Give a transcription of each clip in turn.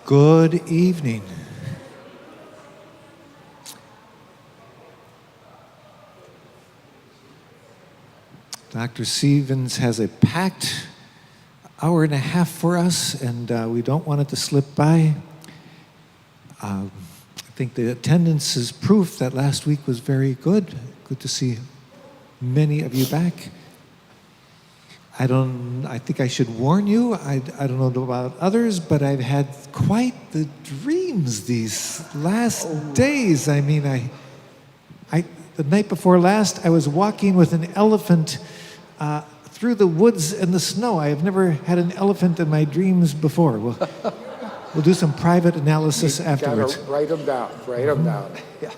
Good evening. Dr. Stevens has a packed hour and a half for us, and we don't want it to slip by. I think the attendance is proof that last week was very good. Good to see many of you back. I think I should warn you, I don't know about others, but I've had quite the dreams these last days. I mean, the night before last, I was walking with an elephant through the woods and the snow. I have never had an elephant in my dreams before. We'll do some private analysis afterwards. Gotta write them down, Yeah.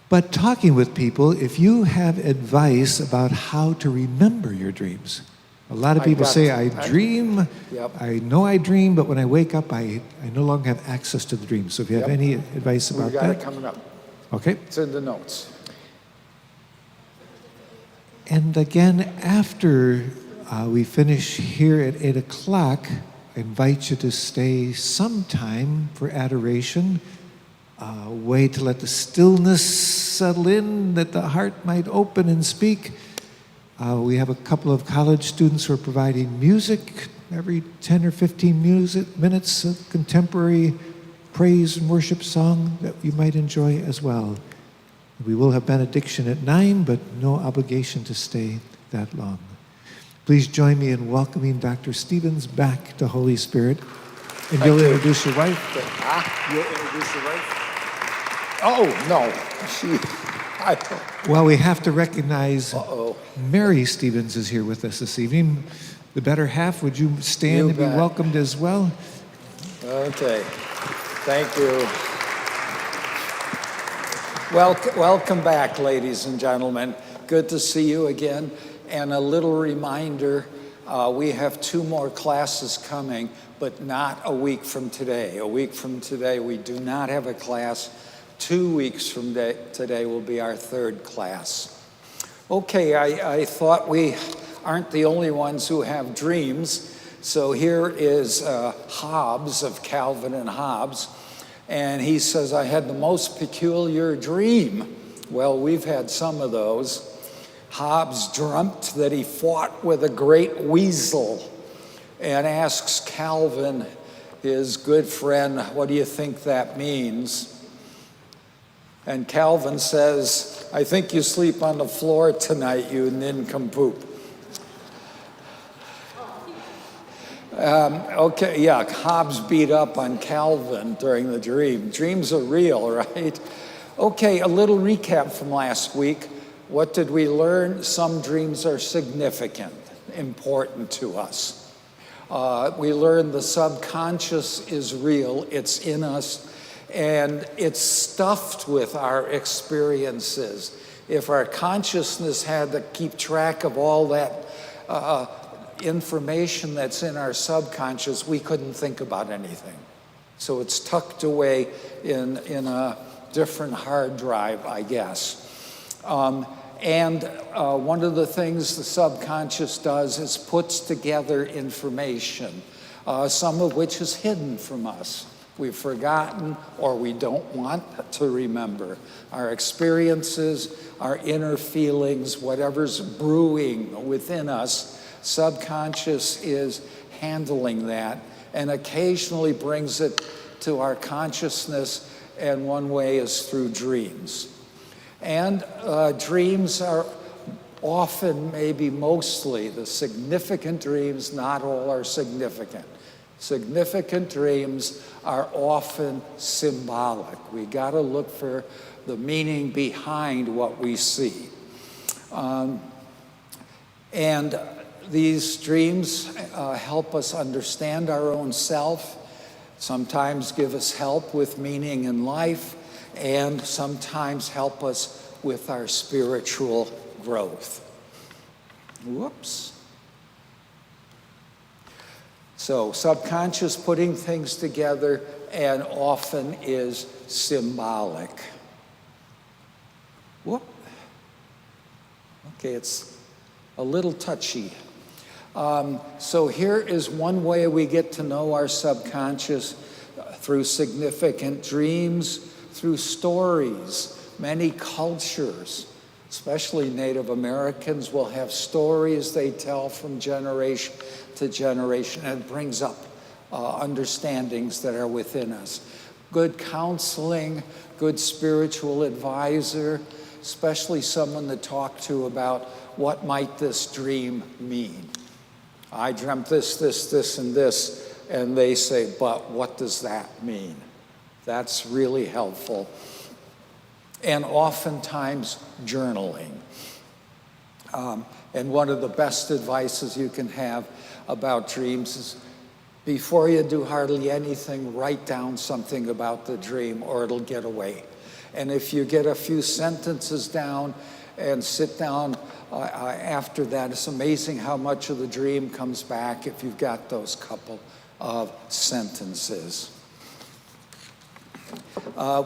But talking with people, if you have advice about how to remember your dreams, a lot of people say, I dream, Yep. I know I dream, but when I wake up, I no longer have access to the dream. So if you have any advice about We've got that. it coming up. Okay. It's in the notes. And again, after we finish here at 8 o'clock, I invite you to stay sometime for adoration. Way to let the stillness settle in, that the heart might open and speak. We have a couple of college students who are providing music every 10 or 15 minutes, a contemporary praise and worship song that you might enjoy as well. We will have benediction at 9, but no obligation to stay that long. Please join me in welcoming Dr. Stevens back to Holy Spirit. And you'll introduce your wife. You'll introduce your wife? Oh, no. Well, we have to recognize Mary Stevens is here with us this evening. The better half, would you stand and be welcomed as well? Okay. Thank you. Welcome back, ladies and gentlemen. Good to see you again. And a little reminder, we have 2 more classes coming, but not a week from today. A week from today, we do not have a class. 2 weeks from today will be our 3rd class. Okay, I thought we aren't the only ones who have dreams. So here is Hobbes of Calvin and Hobbes. And he says, I had the most peculiar dream. Well, we've had some of those. Hobbes dreamt that he fought with a great weasel and asks Calvin, his good friend, what do you think that means? And Calvin says, I think you sleep on the floor tonight, you nincompoop. Hobbes beat up on Calvin during the dream. Dreams are real, right? Okay, a little recap from last week. What did we learn? Some dreams are significant, important to us. We learned the subconscious is real, it's in us, and it's stuffed with our experiences. If our consciousness had to keep track of all that information that's in our subconscious, we couldn't think about anything. So it's tucked away in a different hard drive, I guess. One of the things the subconscious does is puts together information, some of which is hidden from us. We've forgotten or we don't want to remember. Our experiences, our inner feelings, whatever's brewing within us, subconscious is handling that and occasionally brings it to our consciousness, and one way is through dreams. And dreams are often, maybe mostly, the significant dreams, not all are significant. Significant dreams are often symbolic. We got to look for the meaning behind what we see. And these dreams help us understand our own self, sometimes give us help with meaning in life, and sometimes help us with our spiritual growth. Whoops. So subconscious putting things together and often is symbolic. Whoop. Okay, it's a little touchy. So here is one way we get to know our subconscious through significant dreams, through stories. Many cultures, especially Native Americans, will have stories they tell from generation to generation, and it brings up understandings that are within us. Good counseling, good spiritual advisor, especially someone to talk to about what might this dream mean. I dreamt this, this, this, and this, and they say, but what does that mean? That's really helpful. And oftentimes, journaling. And one of the best advices you can have about dreams is, before you do hardly anything, write down something about the dream or it'll get away. And if you get a few sentences down and sit down after that, it's amazing how much of the dream comes back if you've got those couple of sentences.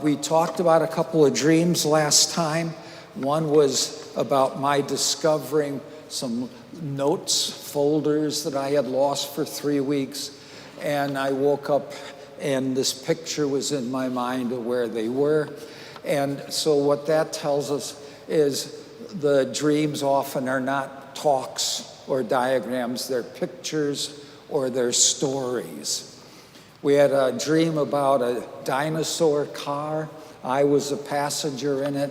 We talked about a couple of dreams last time. One was about my discovering some notes, folders that I had lost for 3 weeks. And I woke up and this picture was in my mind of where they were. And so what that tells us is the dreams often are not talks or diagrams, they're pictures or they're stories. We had a dream about a dinosaur car. I was a passenger in it,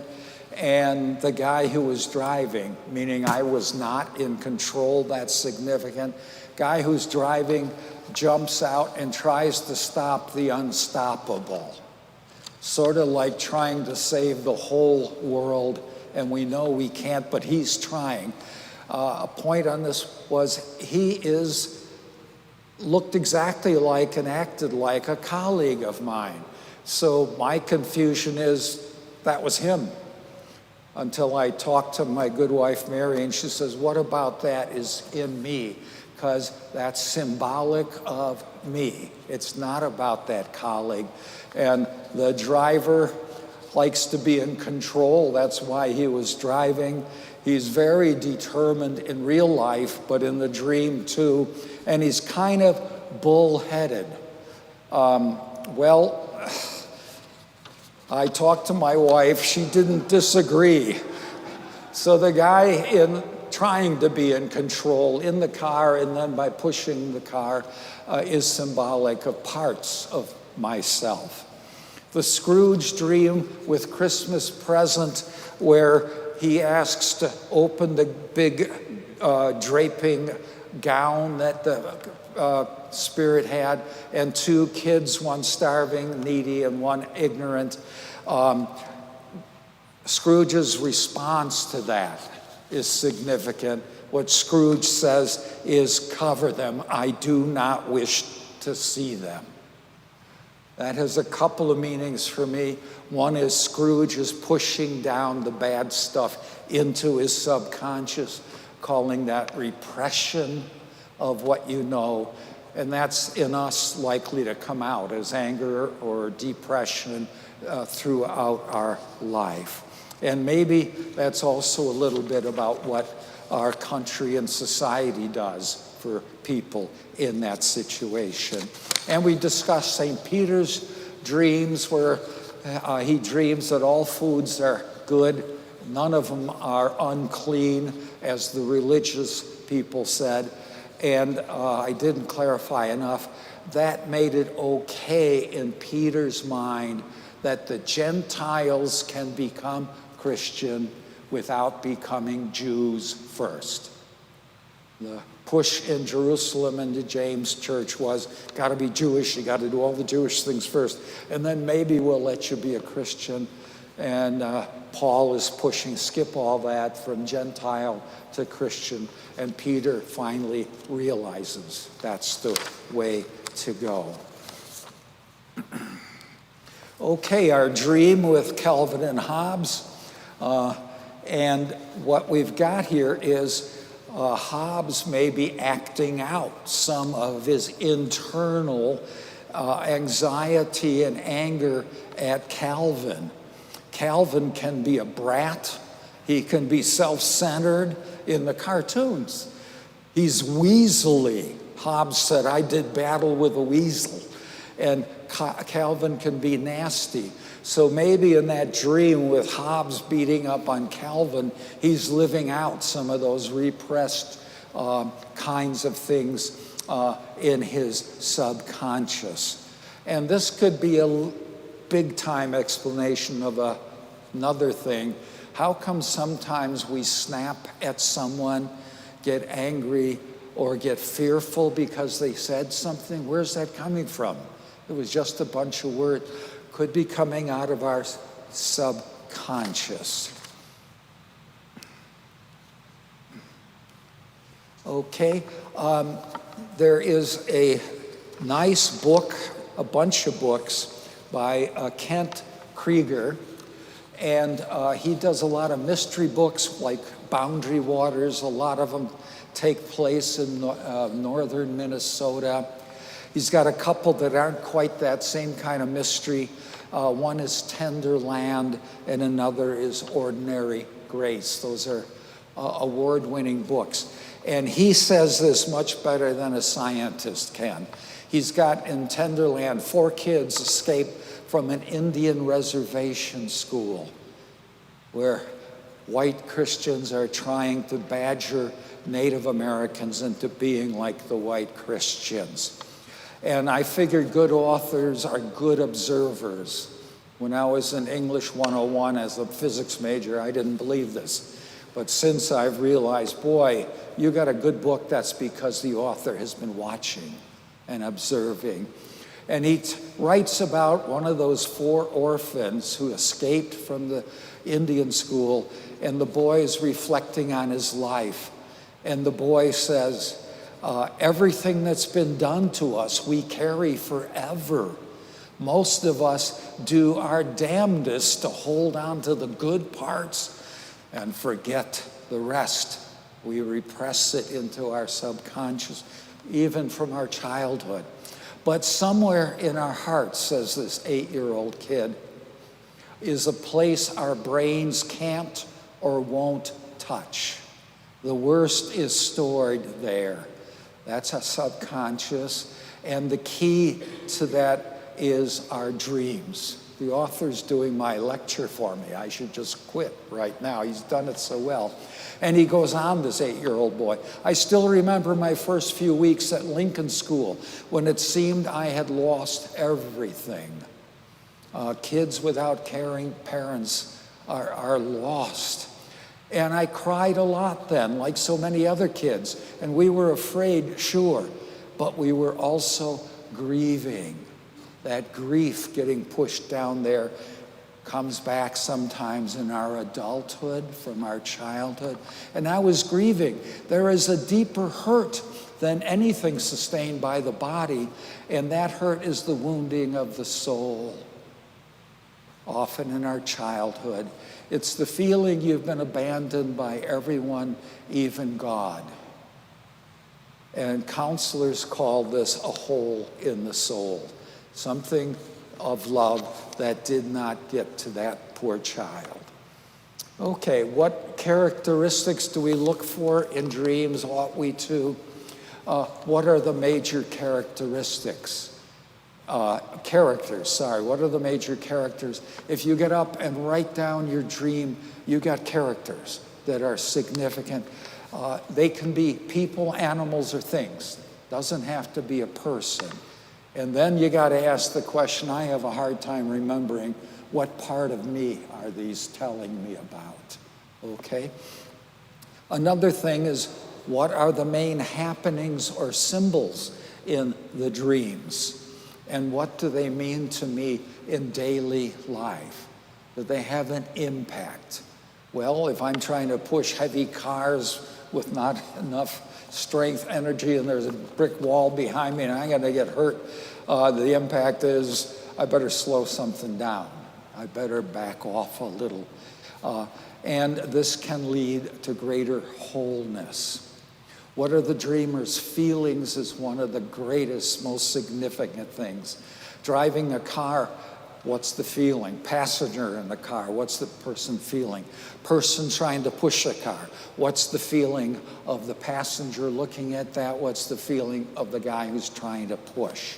and the guy who was driving, meaning I was not in control, that's significant. Guy who's driving jumps out and tries to stop the unstoppable. Sort of like trying to save the whole world, and we know we can't, but he's trying. A point on this was he looked exactly like and acted like a colleague of mine. So my confusion is that was him. Until I talked to my good wife, Mary, and she says, what about that is in me? Because that's symbolic of me. It's not about that colleague. And the driver likes to be in control. That's why he was driving. He's very determined in real life, but in the dream too. And he's kind of bullheaded. I talked to my wife. She didn't disagree. So the guy trying to be in control in the car and then by pushing the car is symbolic of parts of myself. The Scrooge dream with Christmas present, where he asks to open the big draping gown that the spirit had, and 2 kids, one starving, needy, and one ignorant. Scrooge's response to that is significant. What Scrooge says is, cover them. I do not wish to see them. That has a couple of meanings for me. One is Scrooge is pushing down the bad stuff into his subconscious, calling that repression of what you know. And that's in us likely to come out as anger or depression throughout our life. And maybe that's also a little bit about what our country and society does for people in that situation. And we discussed St. Peter's dreams, where he dreams that all foods are good, none of them are unclean, as the religious people said. And I didn't clarify enough. That made it okay in Peter's mind that the Gentiles can become Christian without becoming Jews first. The push in Jerusalem into James' church was, got to be Jewish, you got to do all the Jewish things first, and then maybe we'll let you be a Christian. And Paul is pushing, skip all that, from Gentile to Christian, and Peter finally realizes that's the way to go. Okay, our dream with Calvin and Hobbes. And what we've got here is Hobbes may be acting out some of his internal anxiety and anger at Calvin. Calvin can be a brat. He can be self-centered in the cartoons. He's weaselly. Hobbes said, I did battle with a weasel. And Calvin can be nasty. So maybe in that dream with Hobbes beating up on Calvin, he's living out some of those repressed kinds of things in his subconscious. And this could be a big time explanation of another thing. How come sometimes we snap at someone, get angry, or get fearful because they said something? Where's that coming from? It was just a bunch of words. Could be coming out of our subconscious. Okay, there is a nice book, a bunch of books by Kent Krieger, and he does a lot of mystery books like Boundary Waters. A lot of them take place in northern Minnesota. He's got a couple that aren't quite that same kind of mystery. One is Tender Land, and another is Ordinary Grace. Those are award-winning books. And he says this much better than a scientist can. He's got in Tender Land 4 kids escape from an Indian reservation school where white Christians are trying to badger Native Americans into being like the white Christians. And I figured good authors are good observers. When I was in English 101 as a physics major, I didn't believe this. But since I've realized, boy, you got a good book, that's because the author has been watching and observing. And he writes about one of those 4 orphans who escaped from the Indian school, and the boy is reflecting on his life. And the boy says, everything that's been done to us, we carry forever. Most of us do our damnedest to hold on to the good parts and forget the rest. We repress it into our subconscious, even from our childhood. But somewhere in our hearts, says this 8-year-old kid, is a place our brains can't or won't touch. The worst is stored there. That's a subconscious. And the key to that is our dreams. The author's doing my lecture for me. I should just quit right now. He's done it so well. And he goes on, this 8-year-old boy. I still remember my first few weeks at Lincoln School when it seemed I had lost everything. Kids without caring parents are lost. And I cried a lot then, like so many other kids. And we were afraid, sure, but we were also grieving. That grief getting pushed down there comes back sometimes in our adulthood, from our childhood. And I was grieving. There is a deeper hurt than anything sustained by the body, and that hurt is the wounding of the soul. Often in our childhood, it's the feeling you've been abandoned by everyone, even God. And counselors call this a hole in the soul. Something of love that did not get to that poor child. Okay, what characteristics do we look for in dreams? Ought we to? What are the major characteristics? What are the major characters? If you get up and write down your dream, you got characters that are significant. They can be people, animals, or things. Doesn't have to be a person. And then you got to ask the question, I have a hard time remembering, what part of me are these telling me about? Okay? Another thing is, what are the main happenings or symbols in the dreams? And what do they mean to me in daily life? Do they have an impact? Well, if I'm trying to push heavy cars with not enough strength, energy, and there's a brick wall behind me and I'm going to get hurt, the impact is I better slow something down. I better back off a little. And this can lead to greater wholeness. What are the dreamer's feelings is one of the greatest, most significant things. Driving a car What's the feeling? Passenger in the car, what's the person feeling? Person trying to push a car, what's the feeling of the passenger looking at that? What's the feeling of the guy who's trying to push?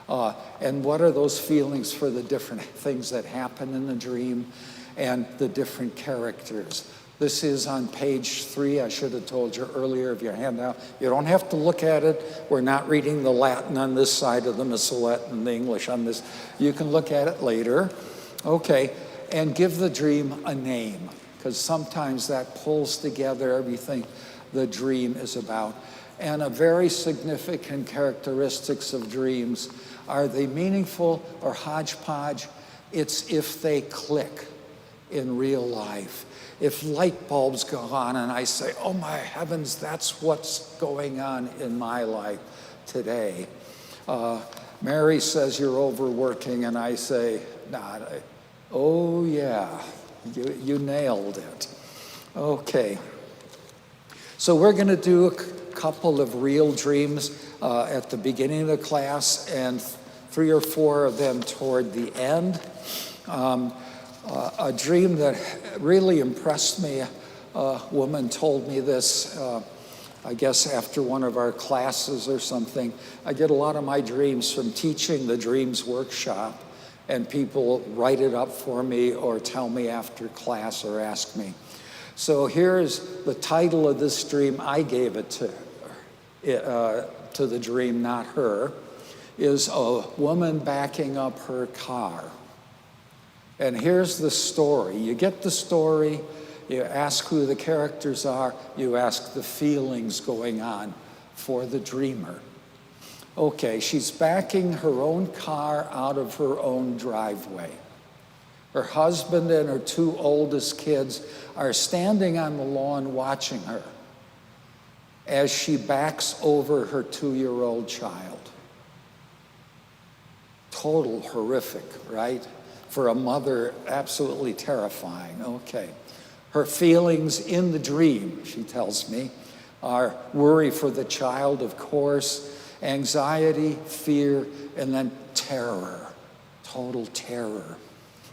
And what are those feelings for the different things that happen in the dream and the different characters? This is on page 3. I should have told you earlier of your handout. You don't have to look at it. We're not reading the Latin on this side of the Missalette and the English on this. You can look at it later. Okay, and give the dream a name, because sometimes that pulls together everything the dream is about. And a very significant characteristics of dreams, are they meaningful or hodgepodge? It's if they click in real life. If light bulbs go on and I say, oh my heavens, that's what's going on in my life today. Mary says you're overworking, and I say, nah, oh yeah, you nailed it. Okay, so we're going to do a couple of real dreams at the beginning of the class, and 3 or 4 of them toward the end. A dream that really impressed me, a woman told me this, I guess after one of our classes or something. I get a lot of my dreams from teaching the dreams workshop, and people write it up for me or tell me after class or ask me. So here's the title of this dream. I gave it to the dream, not her, is a woman backing up her car. And here's the story. You get the story, you ask who the characters are, you ask the feelings going on for the dreamer. Okay, she's backing her own car out of her own driveway. Her husband and her 2 oldest kids are standing on the lawn watching her as she backs over her 2-year-old child. Total horrific, right? For a mother, absolutely terrifying. Okay. Her feelings in the dream, she tells me, are worry for the child, of course, anxiety, fear, and then terror, total terror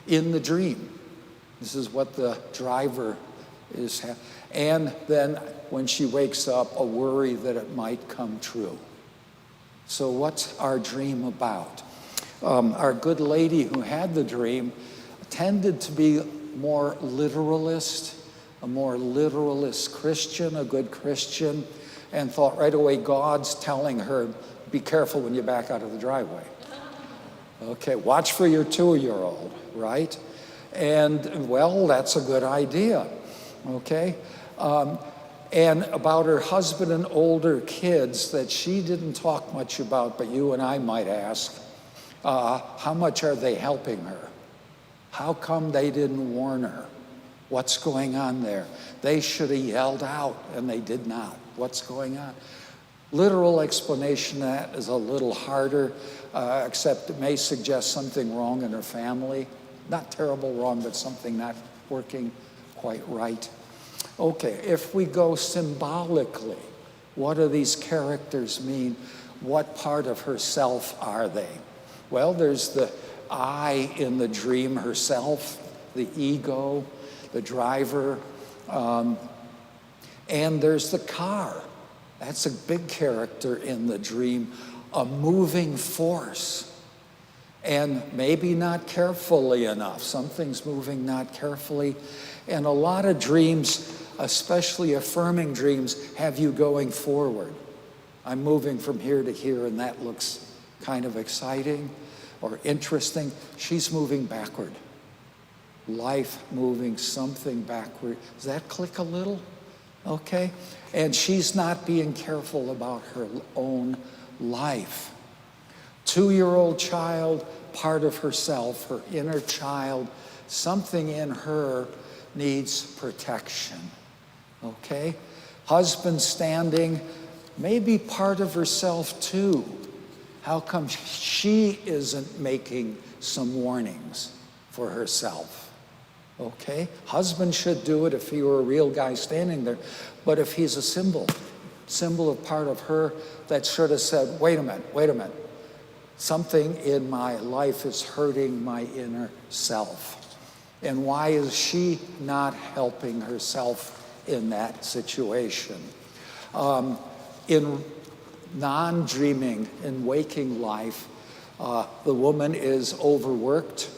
in the dream. This is what the driver is, and then when she wakes up, a worry that it might come true. So what's our dream about? Our good lady who had the dream tended to be more literalist, a more literalist Christian, a good Christian, and thought right away God's telling her, be careful when you back out of the driveway. Okay, watch for your 2-year-old, right? And, well, that's a good idea, okay? And about her husband and older kids that she didn't talk much about, but you and I might ask, how much are they helping her? How come they didn't warn her? What's going on there? They should have yelled out, and they did not. What's going on? Literal explanation of that is a little harder, except it may suggest something wrong in her family. Not terrible wrong, but something not working quite right. Okay, if we go symbolically, what do these characters mean? What part of herself are they? Well, there's the I in the dream herself, the ego, the driver, and there's the car. That's a big character in the dream, a moving force. And maybe not carefully enough. Something's moving not carefully. And a lot of dreams, especially affirming dreams, have you going forward. I'm moving from here to here, and that looks kind of exciting or interesting. She's moving backward. Life moving something backward. Does that click a little? Okay. And she's not being careful about her own life. 2-year-old child, part of herself, her inner child, something in her needs protection. Okay? Husband standing, maybe part of herself too. How come she isn't making some warnings for herself? Okay? Husband should do it if he were a real guy standing there. But if he's a symbol of part of her that should have said, wait a minute. Something in my life is hurting my inner self. And why is she not helping herself in that situation? In non-dreaming, in waking life, the woman is overworked.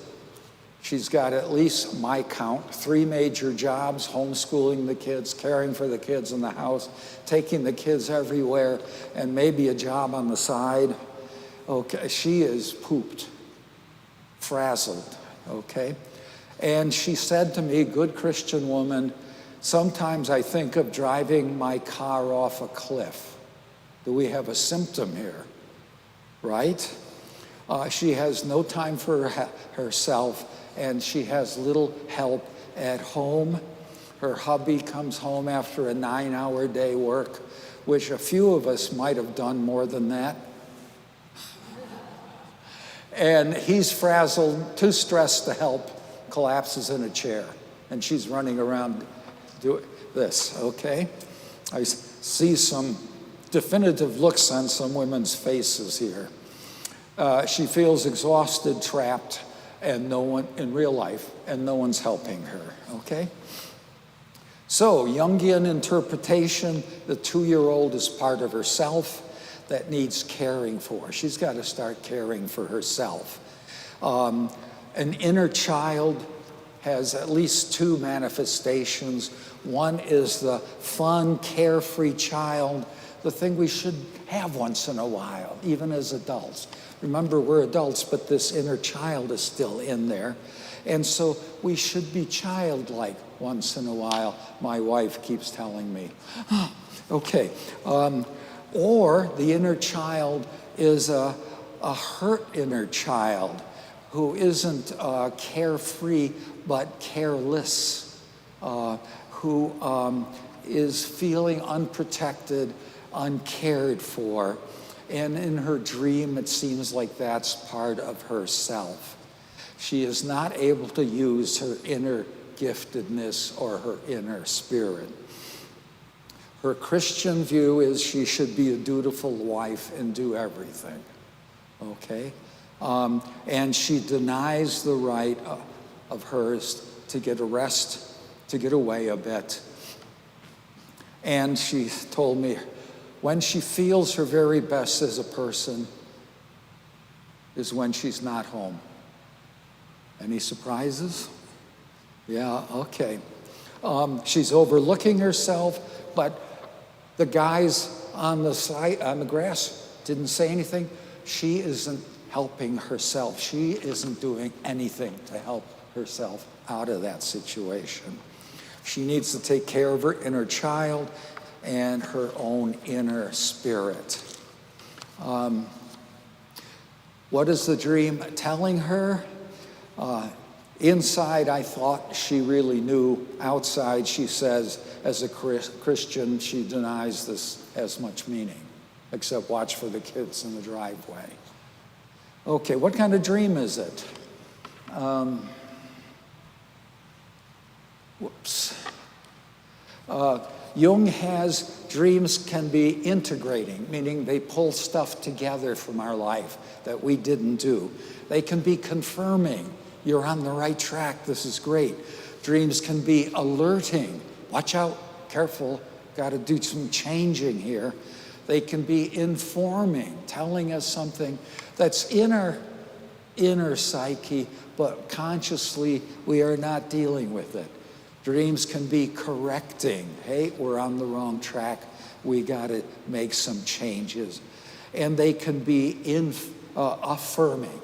She's got, at least my count, 3 major jobs: homeschooling the kids, caring for the kids in the house, taking the kids everywhere, and maybe a job on the side. Okay, she is pooped, frazzled, okay? And she said to me, good Christian woman, sometimes I think of driving my car off a cliff. Do we have a symptom here, right? She has no time for herself, and she has little help at home. Her hubby comes home after a 9-hour day work, which a few of us might have done more than that. And he's frazzled, too stressed to help, collapses in a chair, and she's running around doing this, okay? I see some definitive looks on some women's faces here. She feels exhausted, trapped, and no one in real life, and no one's helping her, okay? So, Jungian interpretation, the 2-year-old is part of herself that needs caring for. She's got to start caring for herself. An inner child has at least 2 manifestations. One is the fun, carefree child, the thing we should have once in a while, even as adults. Remember, we're adults, but this inner child is still in there. And so we should be childlike once in a while, my wife keeps telling me. Okay. Or the inner child is a hurt inner child who isn't carefree but careless, who is feeling unprotected, uncared for. And in her dream, it seems like that's part of herself. She is not able to use her inner giftedness or her inner spirit. Her Christian view is she should be a dutiful wife and do everything, okay? And she denies the right of hers to get a rest, to get away a bit. And she told me when she feels her very best as a person is when she's not home. Any surprises? Yeah, okay. She's overlooking herself, but the guys on the grass didn't say anything. She isn't helping herself. She isn't doing anything to help herself out of that situation. She needs to take care of her inner child and her own inner spirit. What is the dream telling her? Inside, I thought she really knew. Outside, she says, as a Christian, she denies this has much meaning, except watch for the kids in the driveway. Okay, what kind of dream is it? Jung has dreams can be integrating, meaning they pull stuff together from our life that we didn't do. They can be confirming. You're on the right track. This is great. Dreams can be alerting. Watch out. Careful. Got to do some changing here. They can be informing, telling us something that's in our inner psyche, but consciously we are not dealing with it. Dreams can be correcting. Hey, we're on the wrong track. We got to make some changes. And they can be affirming.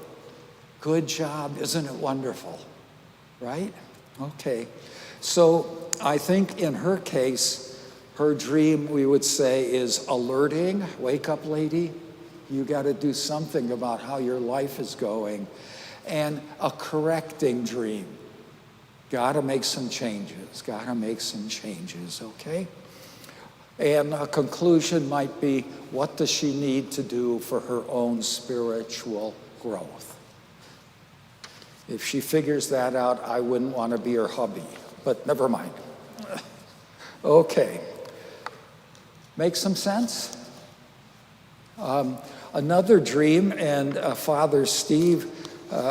Good job, isn't it wonderful? Right? Okay. So I think in her case, her dream, we would say, is alerting. Wake up, lady. You got to do something about how your life is going. And a correcting dream. Got to make some changes. Got to make some changes, okay? And a conclusion might be, what does she need to do for her own spiritual growth? If she figures that out, I wouldn't want to be her hubby, but never mind. Okay. Make some sense? Another dream, and Father Steve,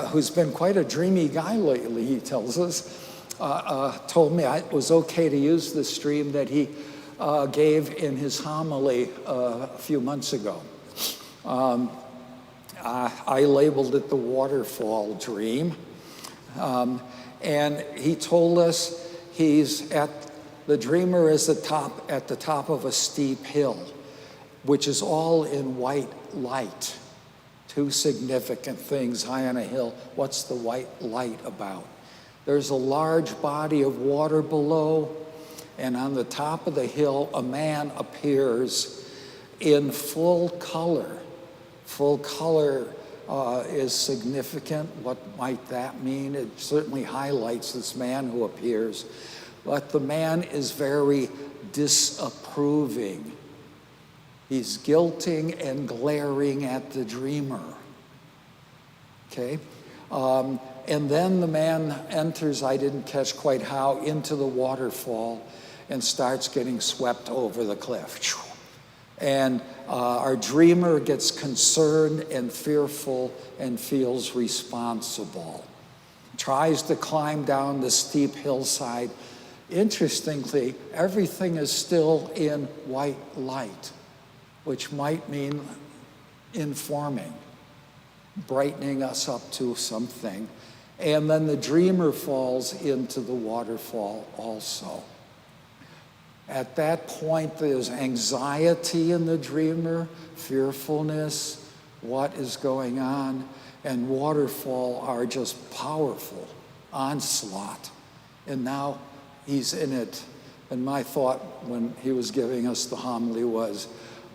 who's been quite a dreamy guy lately, he tells us, told me it was okay to use this dream that he gave in his homily a few months ago. I labeled it the waterfall dream. And he told us the dreamer is at the top of a steep hill, which is all in white light. Two significant things high on a hill. What's the white light about? There's a large body of water below, and on the top of the hill, a man appears in full color. Full color is significant. What might that mean? It certainly highlights this man who appears. But the man is very disapproving. He's guilting and glaring at the dreamer. Okay? And then the man enters, I didn't catch quite how, into the waterfall and starts getting swept over the cliff. And our dreamer gets concerned and fearful and feels responsible. Tries to climb down the steep hillside. Interestingly, everything is still in white light, which might mean informing, brightening us up to something. And then the dreamer falls into the waterfall also. At that point, there's anxiety in the dreamer, fearfulness, what is going on, and waterfall are just powerful onslaught. And now he's in it. And my thought when he was giving us the homily was,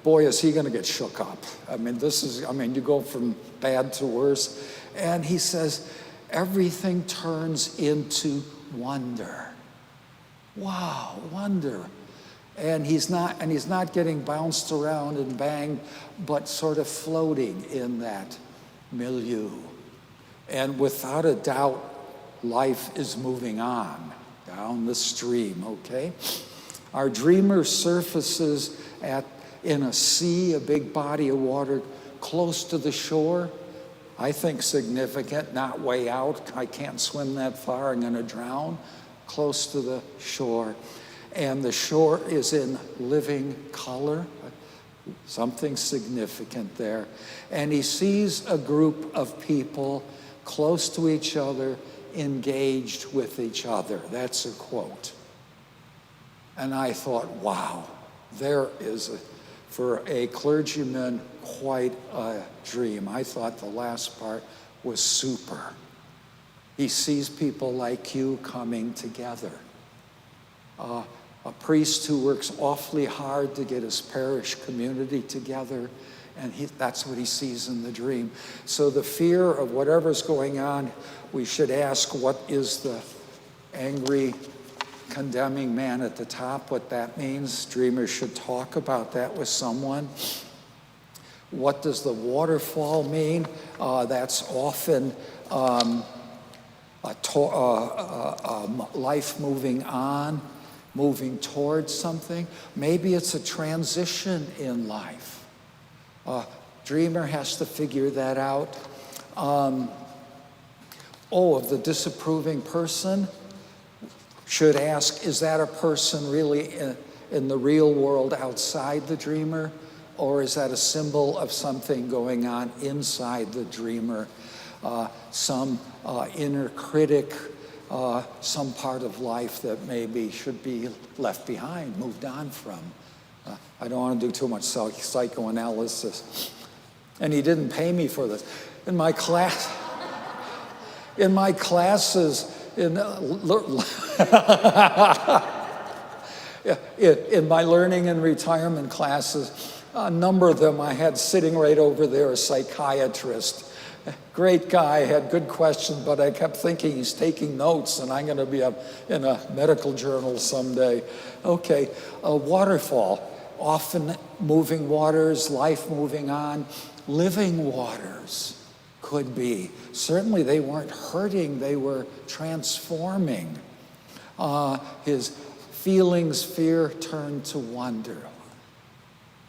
boy, is he going to get shook up. You go from bad to worse. And he says, everything turns into wonder. Wow, wonder. And he's not getting bounced around and banged, but sort of floating in that milieu. And without a doubt, life is moving on down the stream, okay? Our dreamer surfaces in a sea, a big body of water close to the shore. I think significant, not way out. I can't swim that far, I'm gonna drown. Close to the shore. And the shore is in living color, something significant there. And he sees a group of people close to each other, engaged with each other. That's a quote. And I thought, wow, there is, for a clergyman, quite a dream. I thought the last part was super. He sees people like you coming together. A priest who works awfully hard to get his parish community together, and that's what he sees in the dream. So the fear of whatever's going on, we should ask, what is the angry, condemning man at the top, what that means? Dreamers should talk about that with someone. What does the waterfall mean? That's often life moving on, moving towards something. Maybe it's a transition in life. Dreamer has to figure that out. Of the disapproving person, should ask, is that a person really in the real world outside the dreamer? Or is that a symbol of something going on inside the dreamer? Some inner critic, some part of life that maybe should be left behind, moved on from. I don't want to do too much psychoanalysis. And he didn't pay me for this. In my classes, in my learning and retirement classes, a number of them I had sitting right over there, a psychiatrist. Great guy, had good questions, but I kept thinking he's taking notes and I'm going to be in a medical journal someday. Okay, a waterfall, often moving waters, life moving on. Living waters could be. Certainly they weren't hurting, they were transforming. His feelings, fear turned to wonder.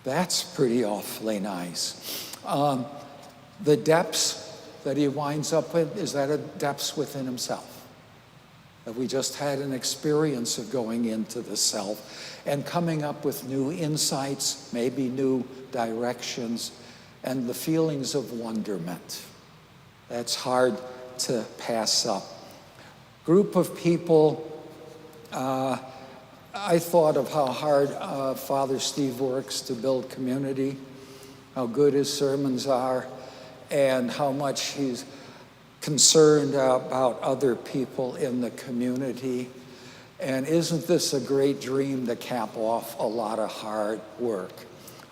That's pretty awfully nice. The depths that he winds up with, is that a depths within himself? That we just had an experience of going into the self and coming up with new insights, maybe new directions, and the feelings of wonderment. That's hard to pass up. Group of people, I thought of how hard Father Steve works to build community, how good his sermons are, and how much he's concerned about other people in the community. And isn't this a great dream to cap off a lot of hard work?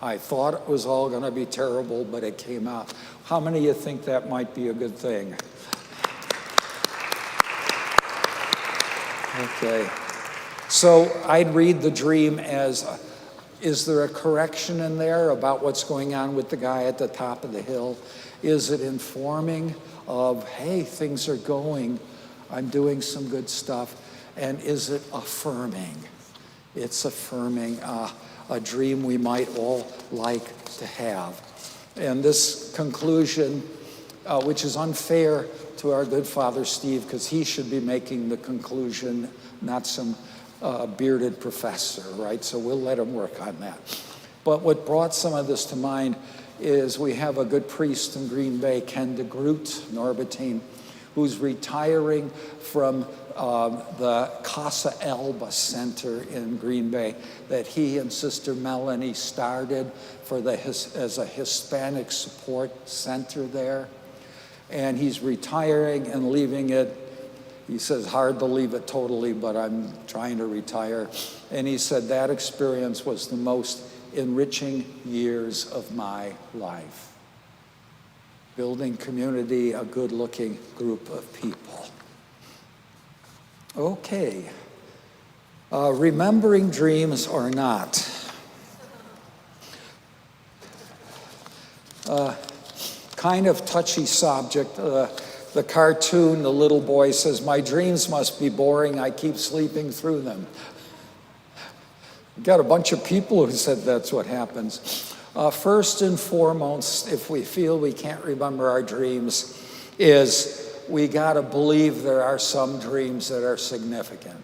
I thought it was all going to be terrible, but it came out. How many of you think that might be a good thing? Okay. So I'd read the dream as, is there a correction in there about what's going on with the guy at the top of the hill? Is it informing of, hey, things are going, I'm doing some good stuff? And is it affirming? It's affirming a dream we might all like to have. And this conclusion, which is unfair to our good Father Steve, because he should be making the conclusion, not some bearded professor, right? So we'll let him work on that. But what brought some of this to mind is we have a good priest in Green Bay, Ken DeGroot, Norbertine, who's retiring from the Casa Elba Center in Green Bay that he and Sister Melanie started as a Hispanic support center there. And he's retiring and leaving it. He says, hard to leave it totally, but I'm trying to retire. And he said, that experience was the most enriching years of my life. Building community, a good-looking group of people. Okay. Remembering dreams or not. Kind of touchy subject. The cartoon, the little boy says, my dreams must be boring, I keep sleeping through them. Got a bunch of people who said that's what happens. First and foremost, if we feel we can't remember our dreams, is we gotta believe there are some dreams that are significant.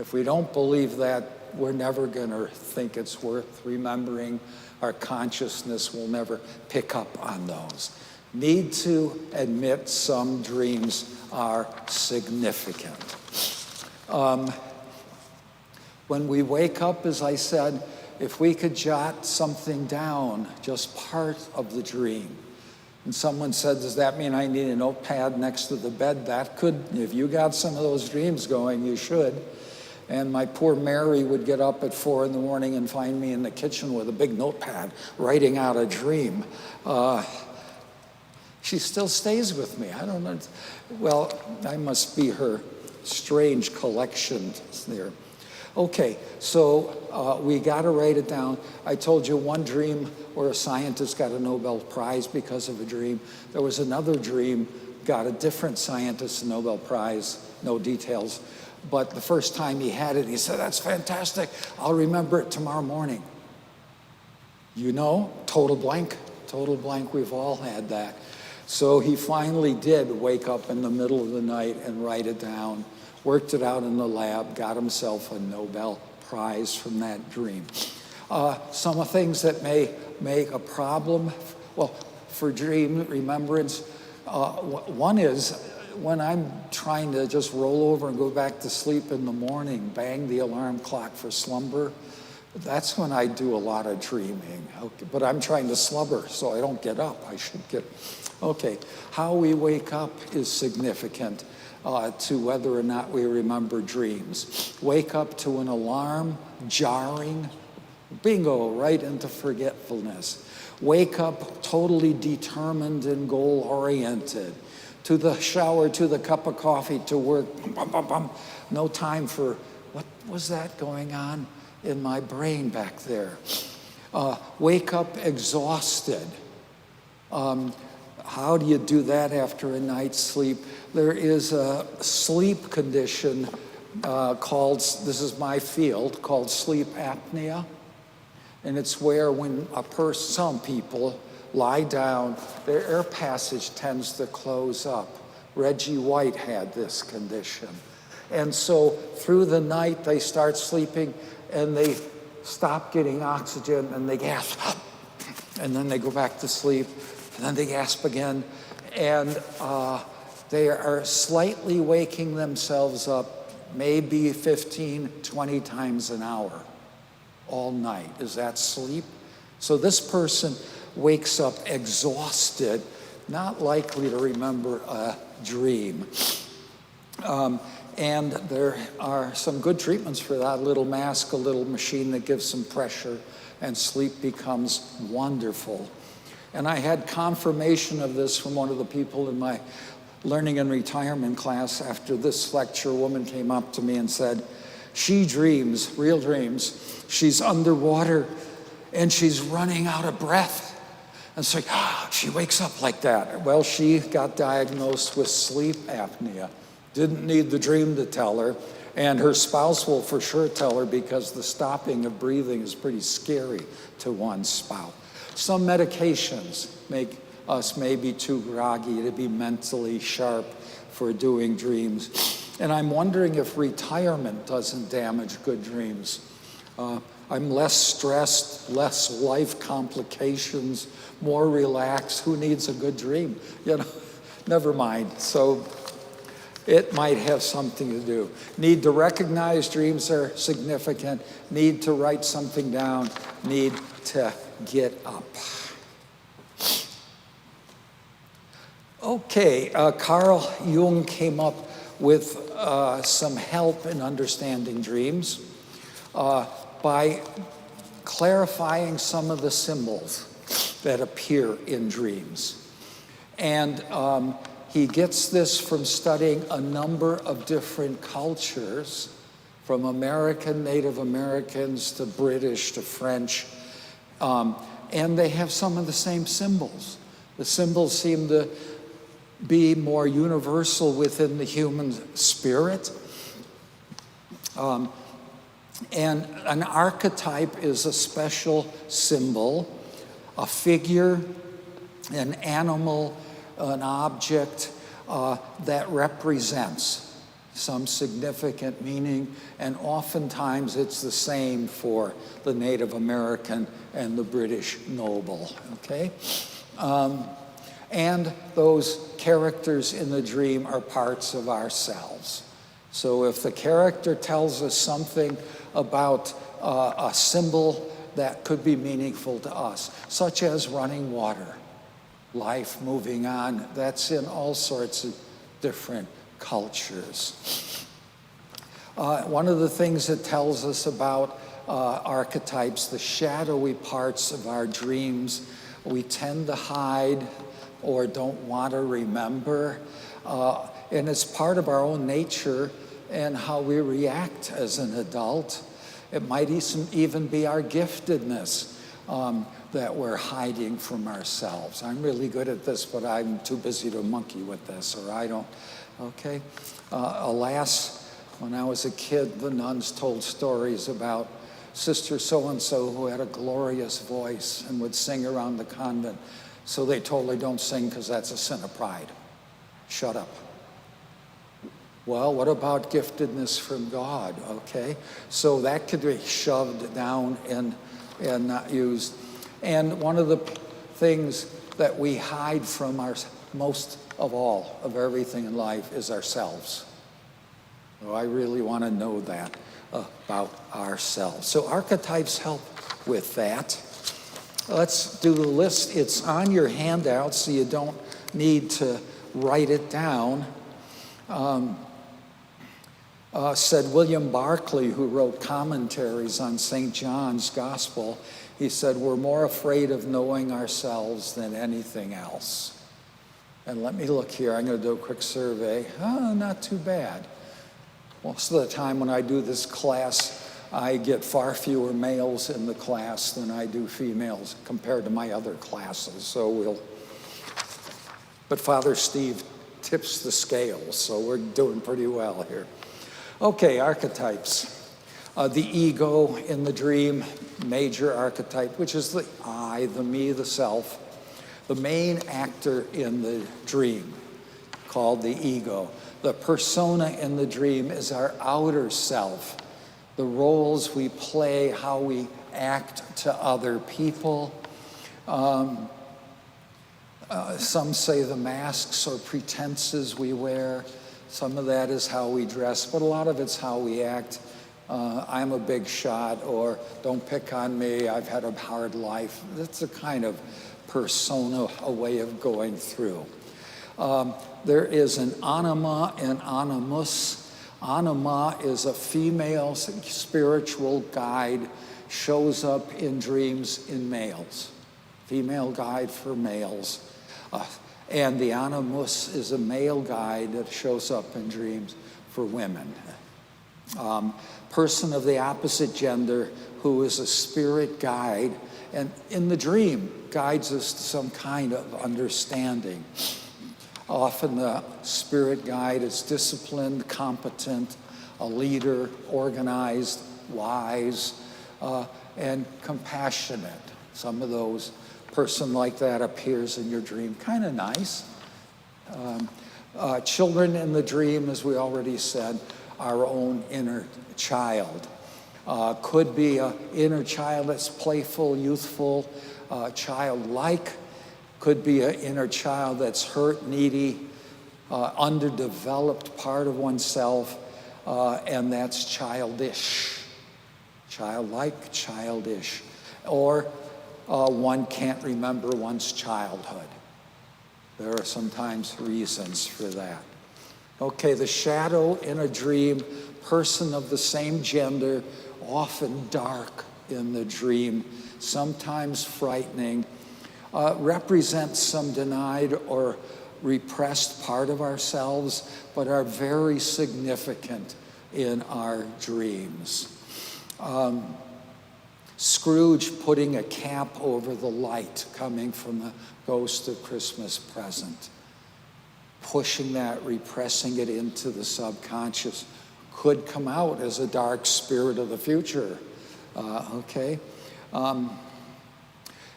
If we don't believe that, we're never gonna think it's worth remembering. Our consciousness will never pick up on those. Need to admit some dreams are significant. When we wake up, as I said, if we could jot something down, just part of the dream. And someone said, does that mean I need a notepad next to the bed? That could, if you got some of those dreams going, you should. And my poor Mary would get up at 4 in the morning and find me in the kitchen with a big notepad writing out a dream. She still stays with me. I don't know. Well, I must be her strange collection there. Okay, so we got to write it down. I told you one dream where a scientist got a Nobel Prize because of a dream. There was another dream, got a different scientist a Nobel Prize, no details. But the first time he had it, he said, that's fantastic. I'll remember it tomorrow morning. You know, total blank, we've all had that. So he finally did wake up in the middle of the night and write it down, worked it out in the lab, got himself a Nobel Prize from that dream. Some of things that may make a problem, well, for dream remembrance, one is when I'm trying to just roll over and go back to sleep in the morning, bang the alarm clock for slumber, that's when I do a lot of dreaming. Okay, but I'm trying to slumber, so I don't get up. I should get. Okay, how we wake up is significant to whether or not we remember dreams. Wake up to an alarm, jarring, bingo, right into forgetfulness. Wake up totally determined and goal-oriented. To the shower, to the cup of coffee, to work, bum, bum, bum. No time for, what was that going on in my brain back there? Wake up exhausted. How do you do that after a night's sleep? There is a sleep condition called, this is my field, called sleep apnea. And it's where when some people lie down, their air passage tends to close up. Reggie White had this condition. And so through the night, they start sleeping and they stop getting oxygen and they gasp. And then they go back to sleep and then they gasp again. And they are slightly waking themselves up maybe 15, 20 times an hour all night. Is that sleep? So this person wakes up exhausted, not likely to remember a dream. And there are some good treatments for that. A little mask, a little machine that gives some pressure, and sleep becomes wonderful. And I had confirmation of this from one of the people in my learning and retirement class. After this lecture, a woman came up to me and said, she dreams, real dreams, she's underwater and she's running out of breath. And so she wakes up like that. Well, she got diagnosed with sleep apnea. Didn't need the dream to tell her. And her spouse will for sure tell her, because the stopping of breathing is pretty scary to one's spouse. Some medications make us maybe too groggy to be mentally sharp for doing dreams. And I'm wondering if retirement doesn't damage good dreams. I'm less stressed, less life complications, more relaxed. Who needs a good dream? You know, never mind. So it might have something to do. Need to recognize dreams are significant. Need to write something down. Need to get up. Okay, Carl Jung came up with some help in understanding dreams by clarifying some of the symbols that appear in dreams. And he gets this from studying a number of different cultures, from American, Native Americans to British to French, and they have some of the same symbols. The symbols seem to be more universal within the human spirit. And an archetype is a special symbol, a figure, an animal, an object that represents some significant meaning, and oftentimes it's the same for the Native American and the British noble, okay? And those characters in the dream are parts of ourselves. So if the character tells us something about a symbol that could be meaningful to us, such as running water, life moving on, that's in all sorts of different cultures. One of the things it tells us about archetypes, the shadowy parts of our dreams, we tend to hide or don't want to remember. And it's part of our own nature and how we react as an adult. It might even be our giftedness that we're hiding from ourselves. I'm really good at this, but I'm too busy to monkey with this, or I don't, okay? Alas, when I was a kid, the nuns told stories about Sister so-and-so who had a glorious voice and would sing around the convent. So they told her, don't sing because that's a sin of pride. Shut up. Well, what about giftedness from God, okay? So that could be shoved down and not used. And one of the things that we hide from most of all, of everything in life, is ourselves. So I really want to know that about ourselves. So archetypes help with that. Let's do the list. It's on your handout, so you don't need to write it down. Said William Barclay, who wrote commentaries on St. John's Gospel, he said, we're more afraid of knowing ourselves than anything else. And let me look here. I'm going to do a quick survey. Not too bad. Most of the time when I do this class, I get far fewer males in the class than I do females compared to my other classes. But Father Steve tips the scales, so we're doing pretty well here. Okay, archetypes. The ego in the dream, major archetype, which is the I, the me, the self. the main actor in the dream, called the ego. The persona in the dream is our outer self, the roles we play, how we act to other people. Some say the masks or pretenses we wear. Some of that is how we dress, but a lot of it's how we act. I'm a big shot, or don't pick on me, I've had a hard life. That's a kind of persona, a way of going through. There is an anima and animus. Anima is a female spiritual guide, shows up in dreams in males. Female guide for males. And the animus is a male guide that shows up in dreams for women. Person of the opposite gender who is a spirit guide, and in the dream guides us to some kind of understanding. Often the spirit guide is disciplined, competent, a leader, organized, wise, and compassionate. Some of those person like that appears in your dream. Kind of nice. Children in the dream, as we already said, our own inner child. Could be an inner child that's playful, youthful, childlike. Could be an inner child that's hurt, needy, underdeveloped part of oneself, and that's childish. Childlike, childish. Or one can't remember one's childhood. There are sometimes reasons for that. Okay, the shadow in a dream, person of the same gender, often dark in the dream, sometimes frightening, represents some denied or repressed part of ourselves, but are very significant in our dreams. Scrooge putting a cap over the light coming from the ghost of Christmas present. Pushing that, repressing it into the subconscious could come out as a dark spirit of the future.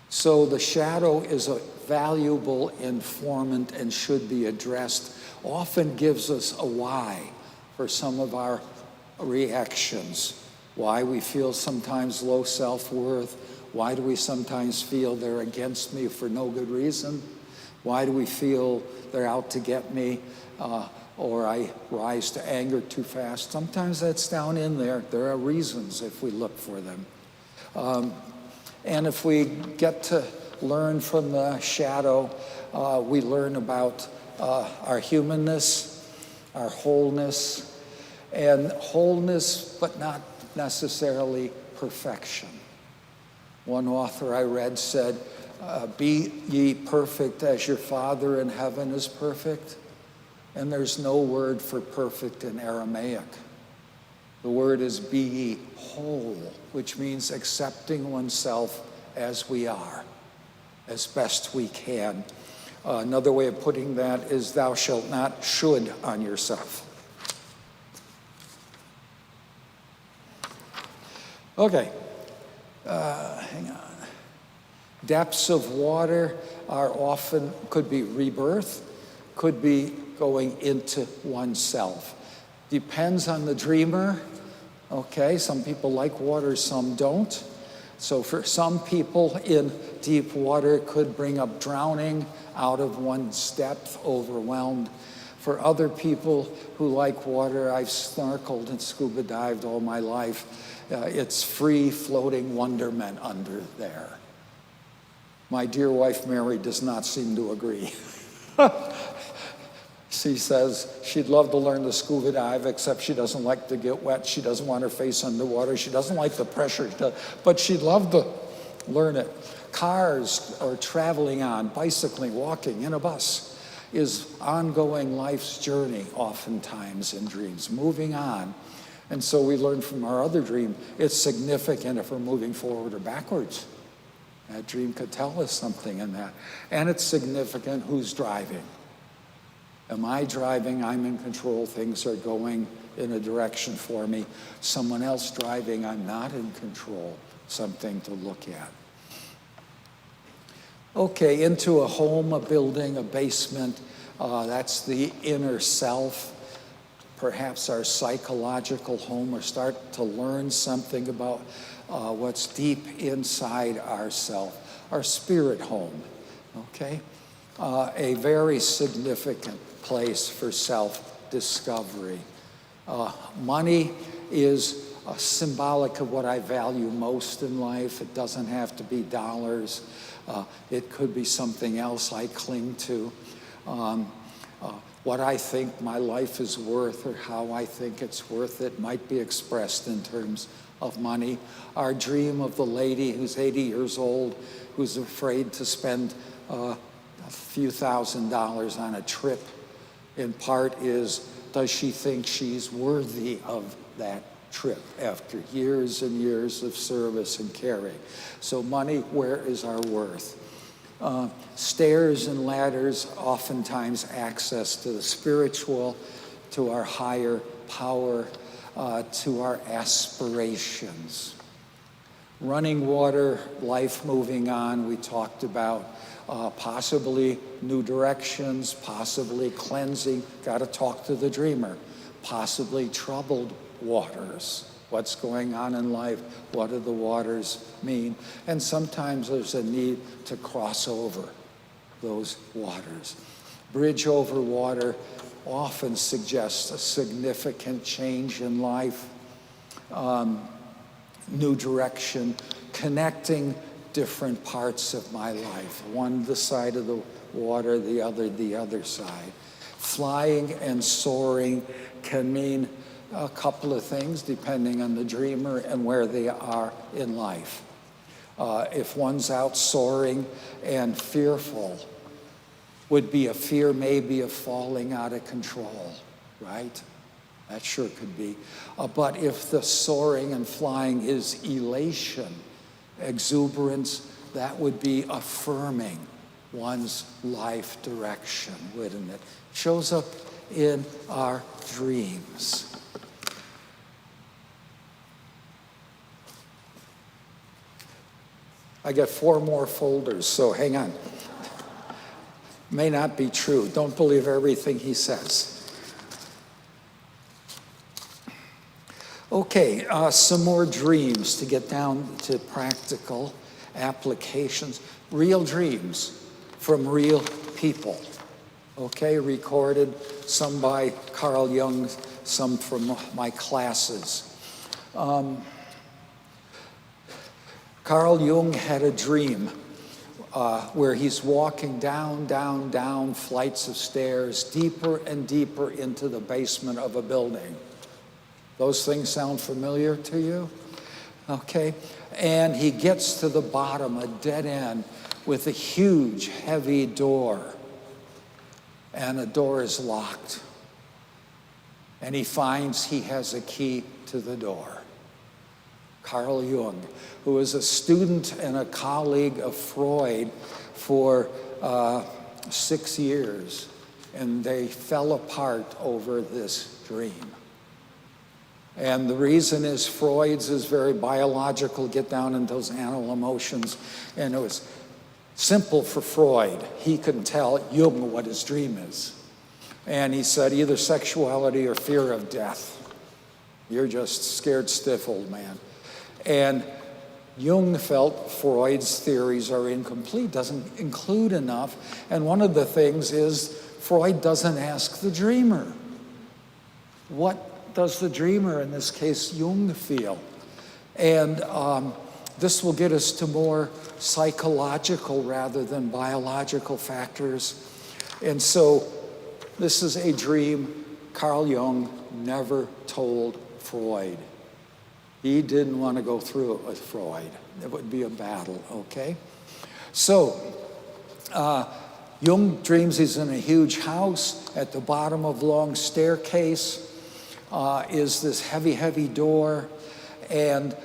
So the shadow is a valuable informant and should be addressed. Often gives us a why for some of our reactions. Why we feel sometimes low self-worth. Why do we sometimes feel they're against me for no good reason? Why do we feel they're out to get me? Or I rise to anger too fast. Sometimes that's down in there. There are reasons if we look for them. And if we get to learn from the shadow, we learn about our humanness, our wholeness, and wholeness, but not necessarily perfection. One author I read said, be ye perfect as your Father in heaven is perfect. And there's no word for perfect in Aramaic. The word is be ye whole, which means accepting oneself as we are, as best we can. Another way of putting that is thou shalt not should on yourself. Okay, hang on. Depths of water are often, could be rebirth, could be going into oneself. Depends on the dreamer. Okay, some people like water, some don't. So for some people in deep water, it could bring up drowning out of one's depth, overwhelmed. For other people who like water, I've snorkeled and scuba dived all my life. It's free floating wonderment under there. My dear wife, Mary, does not seem to agree. She says she'd love to learn to scuba dive, except she doesn't like to get wet. She doesn't want her face underwater. She doesn't like the pressure, but she'd love to learn it. Cars or traveling on, bicycling, walking, in a bus is ongoing life's journey oftentimes in dreams, moving on. And so we learn from our other dream, it's significant if we're moving forward or backwards. That dream could tell us something in that. And it's significant who's driving. Am I driving? I'm in control. Things are going in a direction for me. Someone else driving, I'm not in control. Something to look at. Okay, into a home, a building, a basement, that's the inner self, perhaps our psychological home, or start to learn something about what's deep inside ourself, our spirit home, okay? A very significant place for self-discovery. Money is symbolic of what I value most in life. It doesn't have to be dollars. It could be something else I cling to. What I think my life is worth, or how I think it's worth it, might be expressed in terms of money. Our dream of the lady who's 80 years old, who's afraid to spend a few $1,000s on a trip, in part is, does she think she's worthy of that trip after years and years of service and caring? So money, where is our worth? Stairs and ladders, oftentimes access to the spiritual, to our higher power, to our aspirations. Running water, life moving on, we talked about. Possibly new directions, possibly cleansing, got to talk to the dreamer. Possibly troubled waters. What's going on in life? What do the waters mean? And sometimes there's a need to cross over those waters. Bridge over water often suggests a significant change in life, new direction, connecting different parts of my life. One the side of the water, the other side. Flying and soaring can mean a couple of things depending on the dreamer and where they are in life. If one's out soaring and fearful, would be a fear maybe of falling out of control, right? That sure could be. But if the soaring and flying is elation, exuberance, that would be affirming one's life direction, wouldn't it? Shows up in our dreams. I got 4 more folders, so hang on. May not be true. Don't believe everything he says. Okay, some more dreams to get down to practical applications. Real dreams from real people. Okay, recorded, some by Carl Jung, some from my classes. Carl Jung had a dream where he's walking down flights of stairs, deeper and deeper into the basement of a building. Those things sound familiar to you? Okay. And he gets to the bottom, a dead end, with a huge, heavy door. And the door is locked. And he finds he has a key to the door. Carl Jung, who was a student and a colleague of Freud for 6 years, and they fell apart over this dream. And the reason is Freud's is very biological, get down into those animal emotions, and it was simple for Freud. He couldn't tell Jung what his dream is. And he said either sexuality or fear of death. You're just scared stiff, old man. And Jung felt Freud's theories are incomplete, doesn't include enough. And one of the things is Freud doesn't ask the dreamer. What does the dreamer, in this case Jung, feel? And this will get us to more psychological rather than biological factors. And so this is a dream Carl Jung never told Freud. He didn't want to go through it with Freud. It would be a battle, okay? So, Jung dreams he's in a huge house. At the bottom of a long staircase is this heavy, heavy door, and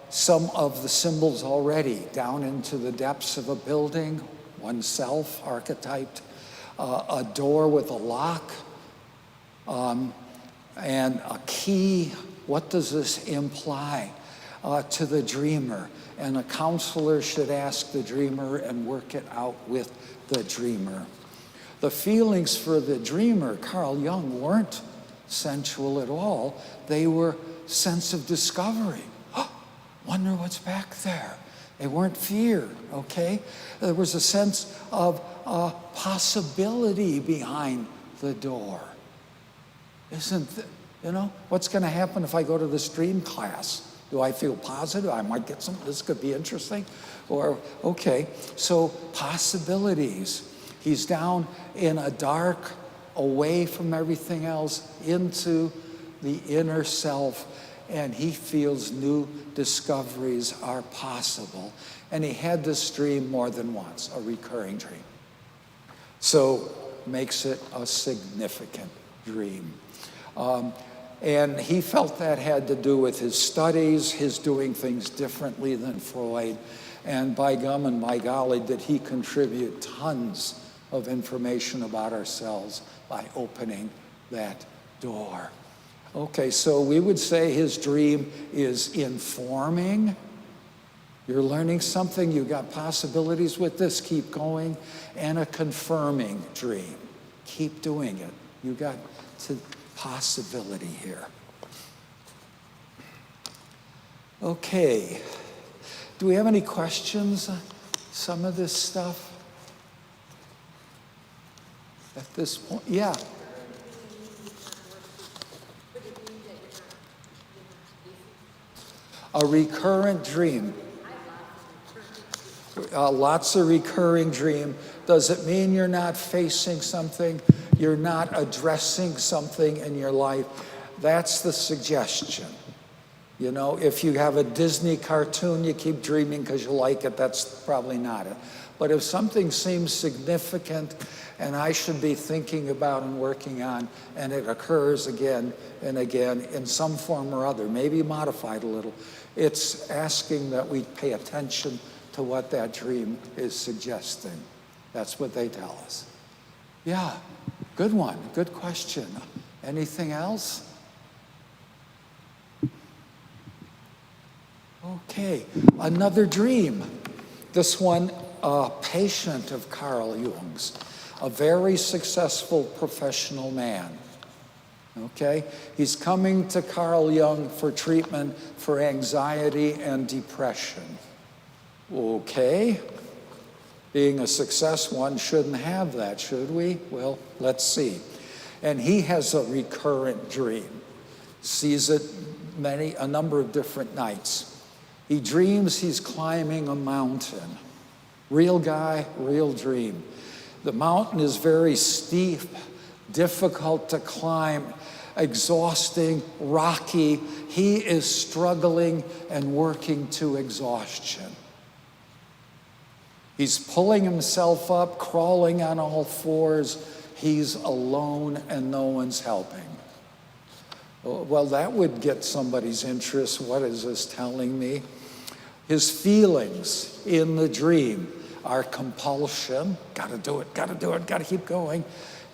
some of the symbols already down into the depths of a building, oneself archetyped, a door with a lock, and a key. What does this imply? to the dreamer. And a counselor should ask the dreamer and work it out with the dreamer. The feelings for the dreamer, Carl Jung, weren't sensual at all. They were sense of discovery. Wonder what's back there. They weren't fear, okay? There was a sense of possibility behind the door. What's going to happen if I go to this dream class? Do I feel positive? I might get some, this could be interesting. Or, okay, so possibilities. He's down in a dark, away from everything else, into the inner self, and he feels new discoveries are possible. And he had this dream more than once, a recurring dream. So makes it a significant dream. And he felt that had to do with his studies, his doing things differently than Freud. And by gum and by golly, did he contribute tons of information about ourselves by opening that door. Okay, so we would say his dream is informing. You're learning something, you got possibilities with this, keep going. And a confirming dream. Keep doing it. You got to possibility here. Okay. Do we have any questions on some of this stuff? At this point, yeah. A recurrent dream. Lots of recurring dream. Does it mean you're not facing something? You're not addressing something in your life? That's the suggestion. You know, if you have a Disney cartoon, you keep dreaming because you like it, that's probably not it. But if something seems significant and I should be thinking about and working on, and it occurs again and again in some form or other, maybe modified a little, it's asking that we pay attention to what that dream is suggesting. That's what they tell us. Yeah, good one, good question. Anything else? Okay, another dream. This one, a patient of Carl Jung's, a very successful professional man. Okay, he's coming to Carl Jung for treatment for anxiety and depression. Okay, being a success, one shouldn't have that, should we? Well, let's see. And he has a recurrent dream, sees it a number of different nights. He dreams he's climbing a mountain. Real guy, real dream. The mountain is very steep, difficult to climb, exhausting, rocky. He is struggling and working to exhaustion. He's pulling himself up, crawling on all fours. He's alone and no one's helping. Well, that would get somebody's interest. What is this telling me? His feelings in the dream are compulsion. Gotta do it, gotta keep going.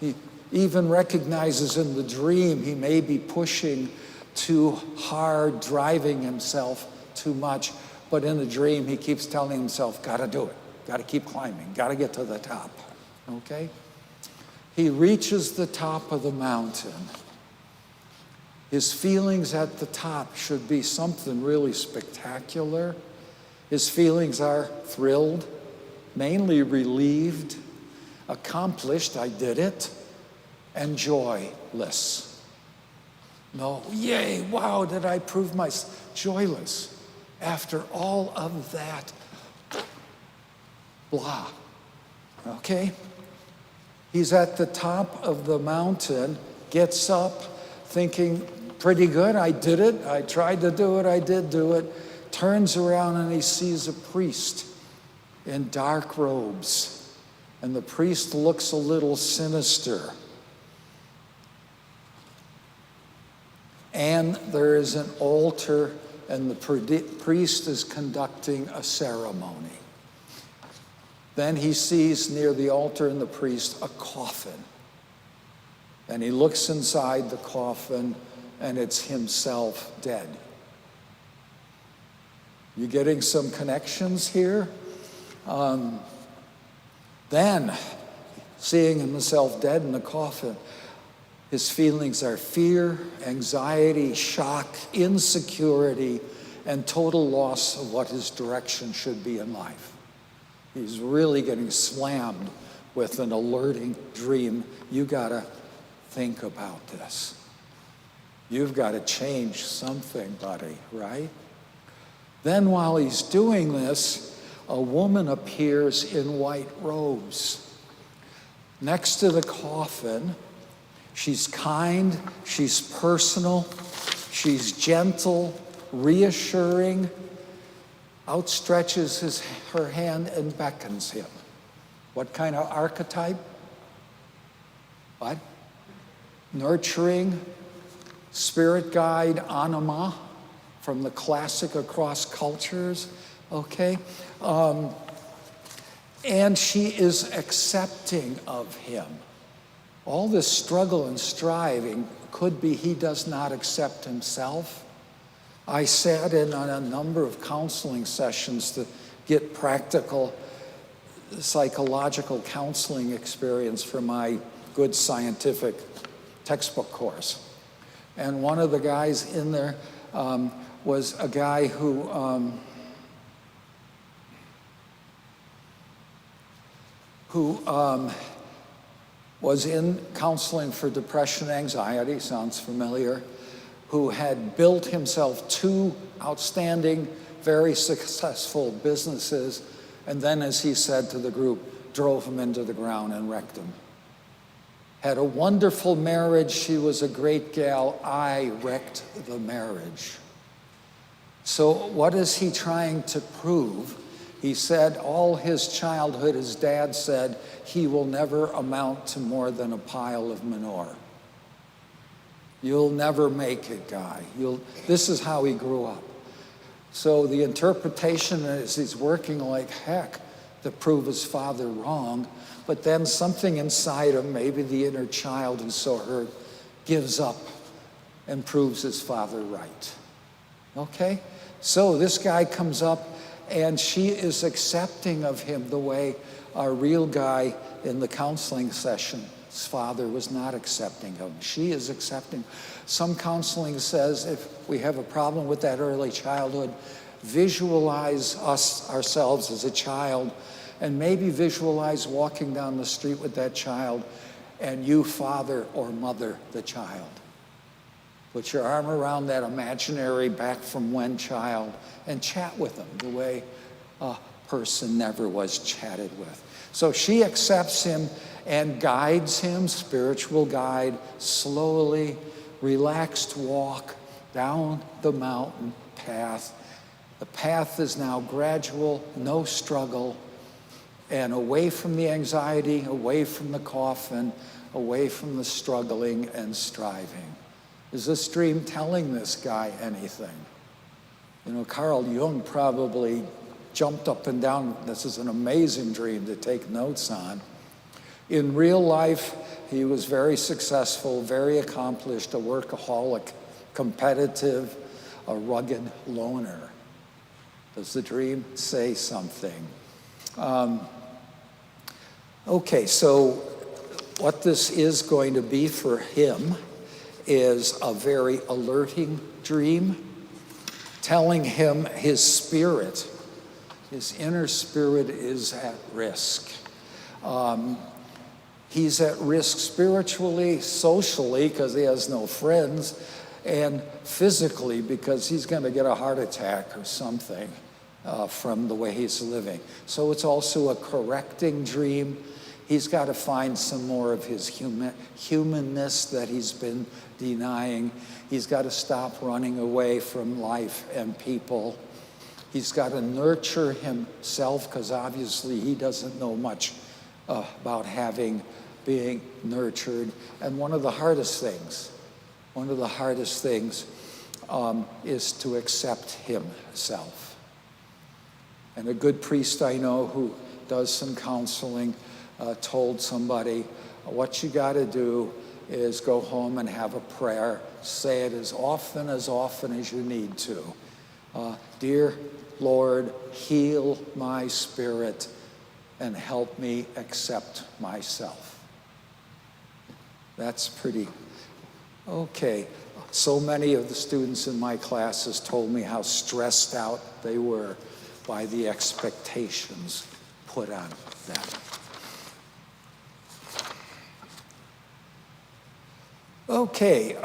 He even recognizes in the dream he may be pushing too hard, driving himself too much, but in the dream he keeps telling himself, gotta do it, gotta keep climbing, gotta get to the top, okay? He reaches the top of the mountain. His feelings at the top should be something really spectacular. His feelings are thrilled, mainly relieved, accomplished, I did it, and joyless. No, yay, wow, did I prove myself joyless after all of that blah, okay? He's at the top of the mountain, gets up, thinking, pretty good, I did it, I tried to do it, I did do it, turns around and he sees a priest in dark robes, and the priest looks a little sinister. And there is an altar, and the priest is conducting a ceremony. Then he sees near the altar and the priest a coffin. And he looks inside the coffin, and it's himself dead. You getting some connections here? Then, seeing himself dead in the coffin, his feelings are fear, anxiety, shock, insecurity, and total loss of what his direction should be in life. He's really getting slammed with an alerting dream. You gotta think about this. You've got to change something, buddy, right? Then while he's doing this, a woman appears in white robes. Next to the coffin, she's kind, she's personal, she's gentle, reassuring, outstretches her hand and beckons him. What kind of archetype? What? Nurturing, spirit guide, anima, from the classic across cultures, okay? And she is accepting of him. All this struggle and striving could be he does not accept himself. I sat in on a number of counseling sessions to get practical psychological counseling experience for my good scientific textbook course. And one of the guys in there was a guy who was in counseling for depression, anxiety, sounds familiar, who had built himself 2 outstanding, very successful businesses, and then, as he said to the group, drove him into the ground and wrecked him. Had a wonderful marriage, she was a great gal, I wrecked the marriage. So what is he trying to prove? He said all his childhood, his dad said, he will never amount to more than a pile of manure. You'll never make it, guy. This is how he grew up. So the interpretation is he's working like heck to prove his father wrong, but then something inside him, maybe the inner child who's so hurt, gives up and proves his father right. Okay? So this guy comes up and she is accepting of him the way our real guy in the counseling session, his father was not accepting of him. She is accepting. Some counseling says if we have a problem with that early childhood, visualize ourselves as a child, and maybe visualize walking down the street with that child and you father or mother the child. Put your arm around that imaginary back from when child and chat with them the way a person never was chatted with. So she accepts him and guides him, spiritual guide, slowly, relaxed walk down the mountain path. The path is now gradual, no struggle, and away from the anxiety, away from the coffin, away from the struggling and striving. Is this dream telling this guy anything? You know, Carl Jung probably jumped up and down. This is an amazing dream to take notes on. In real life, he was very successful, very accomplished, a workaholic, competitive, a rugged loner. Does the dream say something? Okay, so what this is going to be for him is a very alerting dream, telling him his spirit, his inner spirit is at risk. He's at risk spiritually, socially, because he has no friends, and physically, because he's going to get a heart attack or something from the way he's living. So it's also a correcting dream. He's got to find some more of his humanness that he's been denying. He's got to stop running away from life and people. He's got to nurture himself, because obviously he doesn't know much about being nurtured. And one of the hardest things is to accept himself. And a good priest I know who does some counseling told somebody, what you got to do is go home and have a prayer. Say it as often as you need to. Dear Lord, heal my spirit and help me accept myself. That's pretty okay. So many of the students in my classes told me how stressed out they were by the expectations put on them. Okay,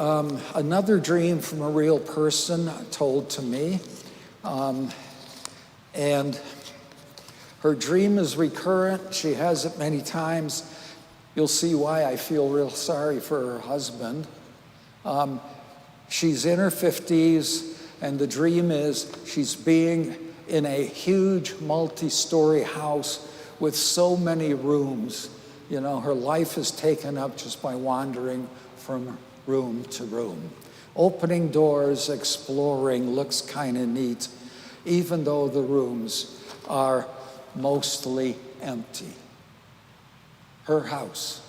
another dream from a real person told to me. And her dream is recurrent. She has it many times. You'll see why I feel real sorry for her husband. She's in her 50s, and the dream is she's being in a huge multi-story house with so many rooms. You know, her life is taken up just by wandering from room to room. Opening doors, exploring, looks kind of neat, even though the rooms are mostly empty. Her house,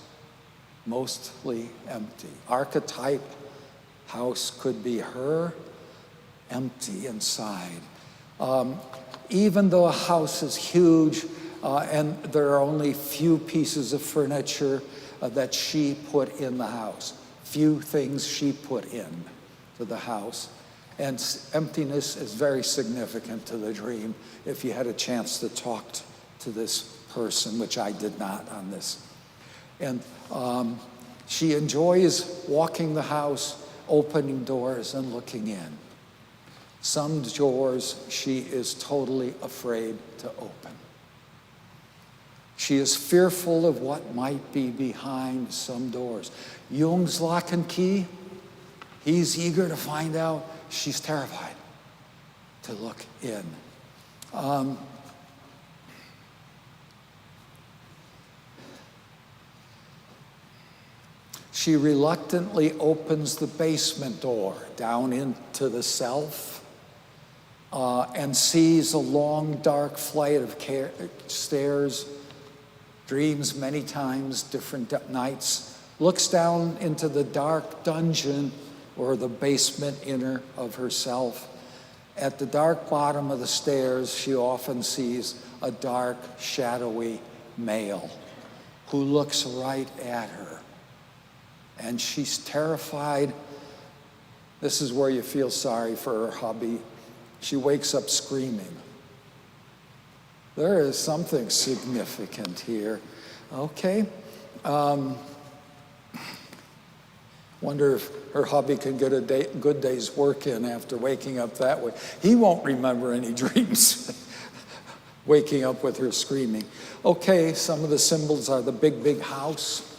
mostly empty. Archetype house could be her, empty inside. Even though a house is huge and there are only few pieces of furniture that she put in the house, few things she put in to the house. And emptiness is very significant to the dream. If you had a chance to talk to this person, which I did not on this. And she enjoys walking the house, opening doors and looking in. Some doors she is totally afraid to open. She is fearful of what might be behind some doors. Jung's lock and key, he's eager to find out. She's terrified to look in. She reluctantly opens the basement door down into the self and sees a long, dark flight of stairs, dreams many times, different nights, looks down into the dark dungeon or the basement inner of herself. At the dark bottom of the stairs, she often sees a dark, shadowy male who looks right at her. And she's terrified. This is where you feel sorry for her hubby. She wakes up screaming. There is something significant here. Okay. Wonder if her hubby can get a good day's work in after waking up that way. He won't remember any dreams. Waking up with her screaming. Okay, some of the symbols are the big house,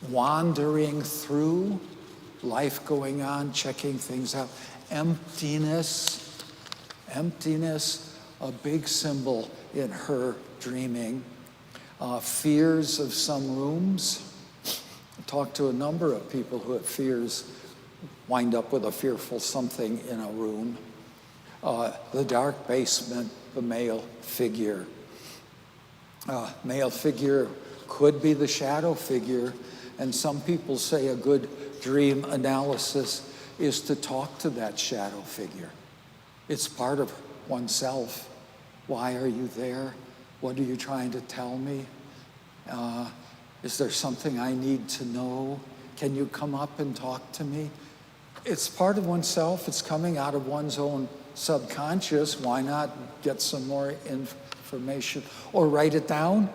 wandering through, life going on, checking things out. Emptiness, a big symbol in her dreaming. Fears of some rooms. I talked to a number of people who have fears, wind up with a fearful something in a room. The dark basement, the male figure. Male figure could be the shadow figure, and some people say a good dream analysis is to talk to that shadow figure. It's part of oneself. Why are you there? What are you trying to tell me? Is there something I need to know? Can you come up and talk to me? It's part of oneself. It's coming out of one's own subconscious. Why not get some more information or write it down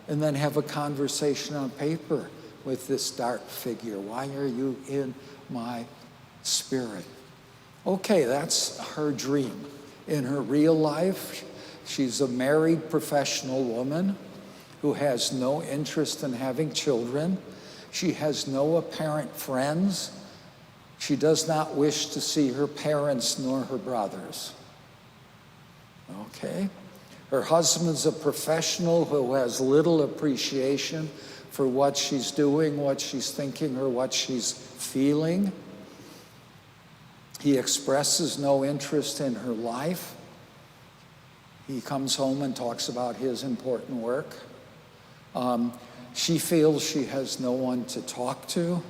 and then have a conversation on paper with this dark figure? Why are you in my spirit? Okay, that's her dream. In her real life, she's a married professional woman who has no interest in having children. She has no apparent friends. She does not wish to see her parents nor her brothers. Okay. Her husband's a professional who has little appreciation for what she's doing, what she's thinking, or what she's feeling. He expresses no interest in her life. He comes home and talks about his important work. She feels she has no one to talk to.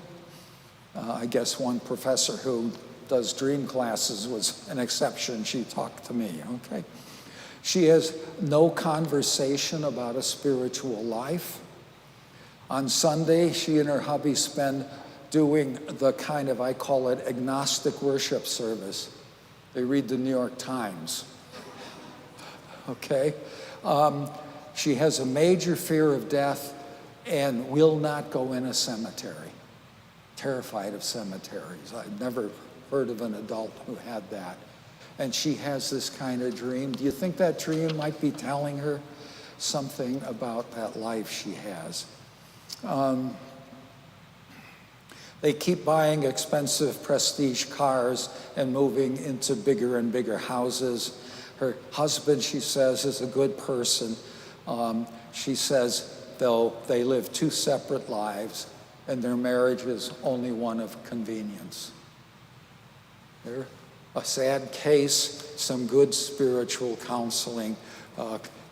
I guess one professor who does dream classes was an exception. She talked to me, okay? She has no conversation about a spiritual life. On Sunday, she and her hubby spend doing the kind of, I call it, agnostic worship service. They read the New York Times, okay? She has a major fear of death and will not go in a cemetery. Terrified of cemeteries. I've never heard of an adult who had that. And she has this kind of dream. Do you think that dream might be telling her something about that life she has? They keep buying expensive prestige cars and moving into bigger and bigger houses. Her husband, she says, is a good person. She says, though, they live two separate lives and their marriage is only one of convenience. They're a sad case. Some good spiritual counseling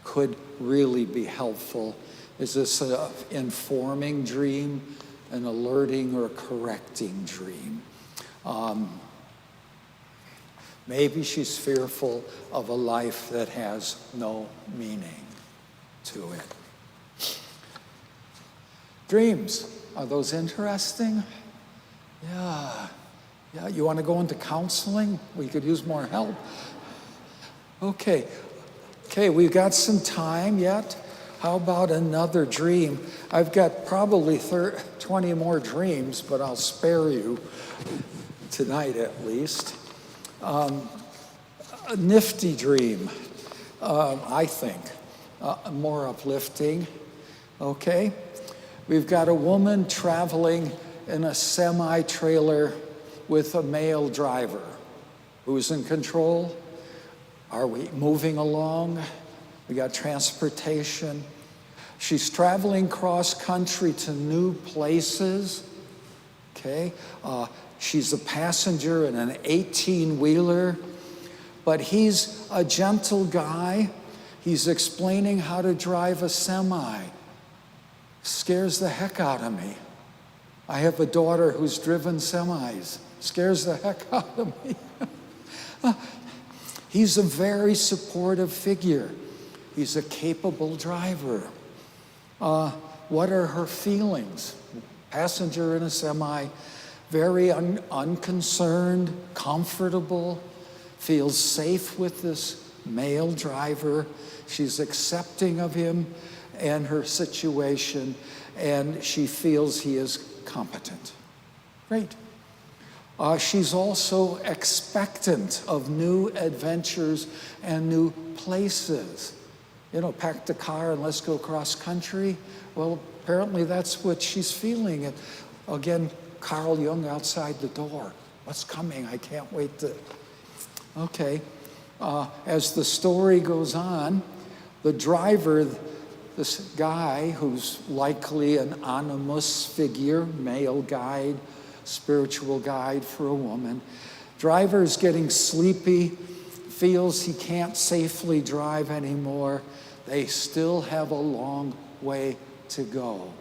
could really be helpful. Is this an informing dream, an alerting or correcting dream? Maybe she's fearful of a life that has no meaning to it. Dreams, are those interesting? Yeah, you want to go into counseling? We could use more help. Okay, we've got some time yet. How about another dream? I've got probably 20 more dreams, but I'll spare you tonight at least. A nifty dream, I think, more uplifting, okay? We've got a woman traveling in a semi-trailer with a male driver. Who's in control? Are we moving along? We got transportation. She's traveling cross country to new places, okay? She's a passenger in an 18-wheeler, but he's a gentle guy. He's explaining how to drive a semi. Scares the heck out of me. I have a daughter who's driven semis. Scares the heck out of me. He's a very supportive figure. He's a capable driver. What are her feelings? Passenger in a semi, very unconcerned, comfortable, feels safe with this male driver. She's accepting of him and her situation, and she feels he is competent. Great. She's also expectant of new adventures and new places. Pack the car and let's go cross country. Well, apparently that's what she's feeling. And again, Carl Jung outside the door. What's coming? I can't wait to... Okay. As the story goes on, the driver, this guy who's likely an anonymous figure, male guide, spiritual guide for a woman, driver's getting sleepy, feels he can't safely drive anymore. They still have a long way to go.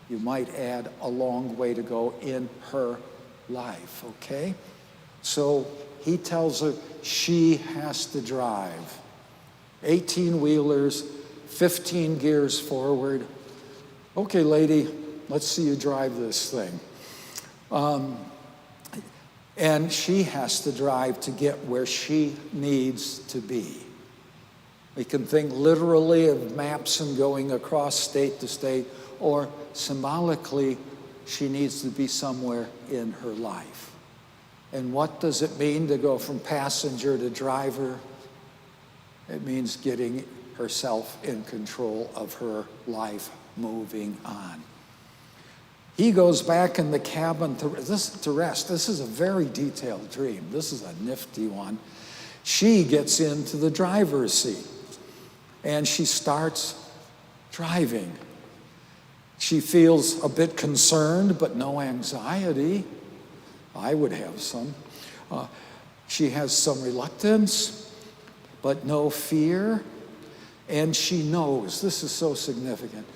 You might add a long way to go in her life, okay? So he tells her she has to drive. 18-wheelers, 15 gears forward. Okay, lady, let's see you drive this thing. And she has to drive to get where she needs to be. We can think literally of maps and going across state to state, or symbolically, she needs to be somewhere in her life. And what does it mean to go from passenger to driver? It means getting herself in control of her life, moving on. He goes back in the cabin to rest. This is a very detailed dream. This is a nifty one. She gets into the driver's seat and she starts driving. She feels a bit concerned, but no anxiety. I would have some. She has some reluctance, but no fear. And she knows, this is so significant,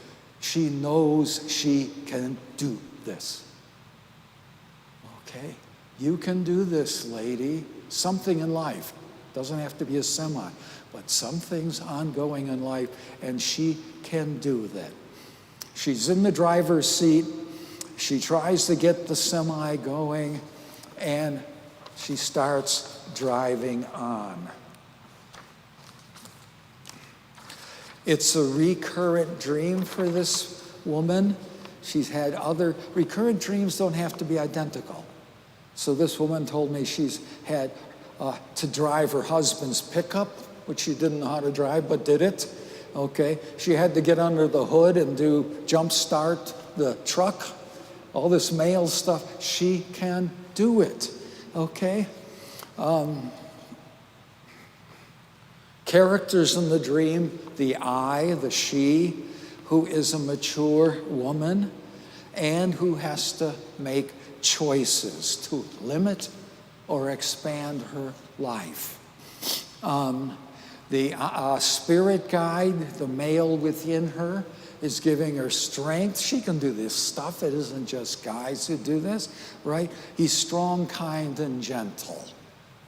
she knows she can do this. Okay? You can do this, lady. Something in life. Doesn't have to be a semi, but something's ongoing in life, and she can do that. She's in the driver's seat. She tries to get the semi going, and she starts driving on. It's a recurrent dream for this woman. She's had other recurrent dreams, don't have to be identical. So this woman told me she's had to drive her husband's pickup, which she didn't know how to drive, but did it. Okay, she had to get under the hood and do jump start the truck, all this male stuff. She can do it. Okay. Characters in the dream: the I, the she, who is a mature woman and who has to make choices to limit or expand her life. The spirit guide, the male within her, is giving her strength. She can do this stuff. It isn't just guys who do this, right? He's strong, kind, and gentle.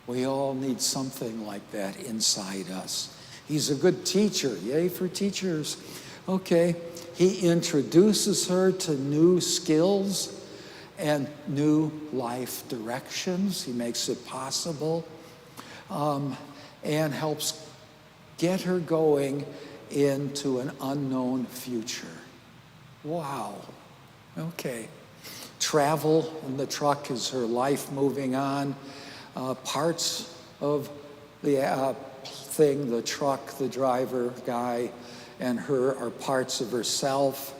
We all need something like that inside us. He's a good teacher. Yay for teachers. Okay. He introduces her to new skills and new life directions. He makes it possible, and helps get her going into an unknown future. Wow. Okay. Travel in the truck is her life moving on. Parts of the thing, the truck, the driver, guy, and her are parts of herself.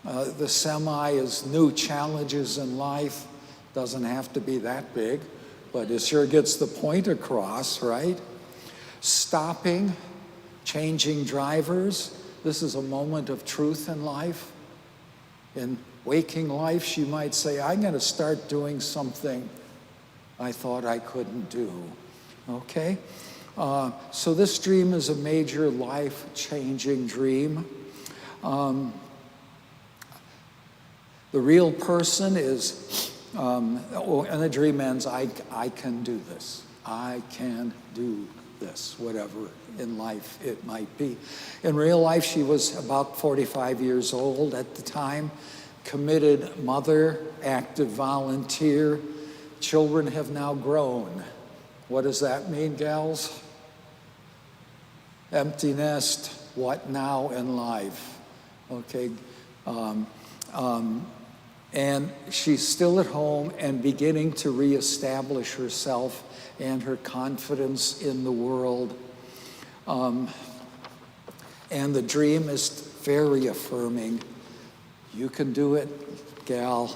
The semi is new challenges in life. Doesn't have to be that big, but it sure gets the point across, right? Stopping, changing drivers. This is a moment of truth in life. In waking life, she might say, I'm going to start doing something I thought I couldn't do. Okay? So this dream is a major life-changing dream. The real person is, and the dream ends, I can do this. I can do this, whatever in life it might be. In real life, she was about 45 years old at the time, committed mother, active volunteer. Children have now grown. What does that mean, gals? Empty nest, what now in life? Okay. And she's still at home and beginning to reestablish herself and her confidence in the world. And the dream is very affirming. You can do it, gal.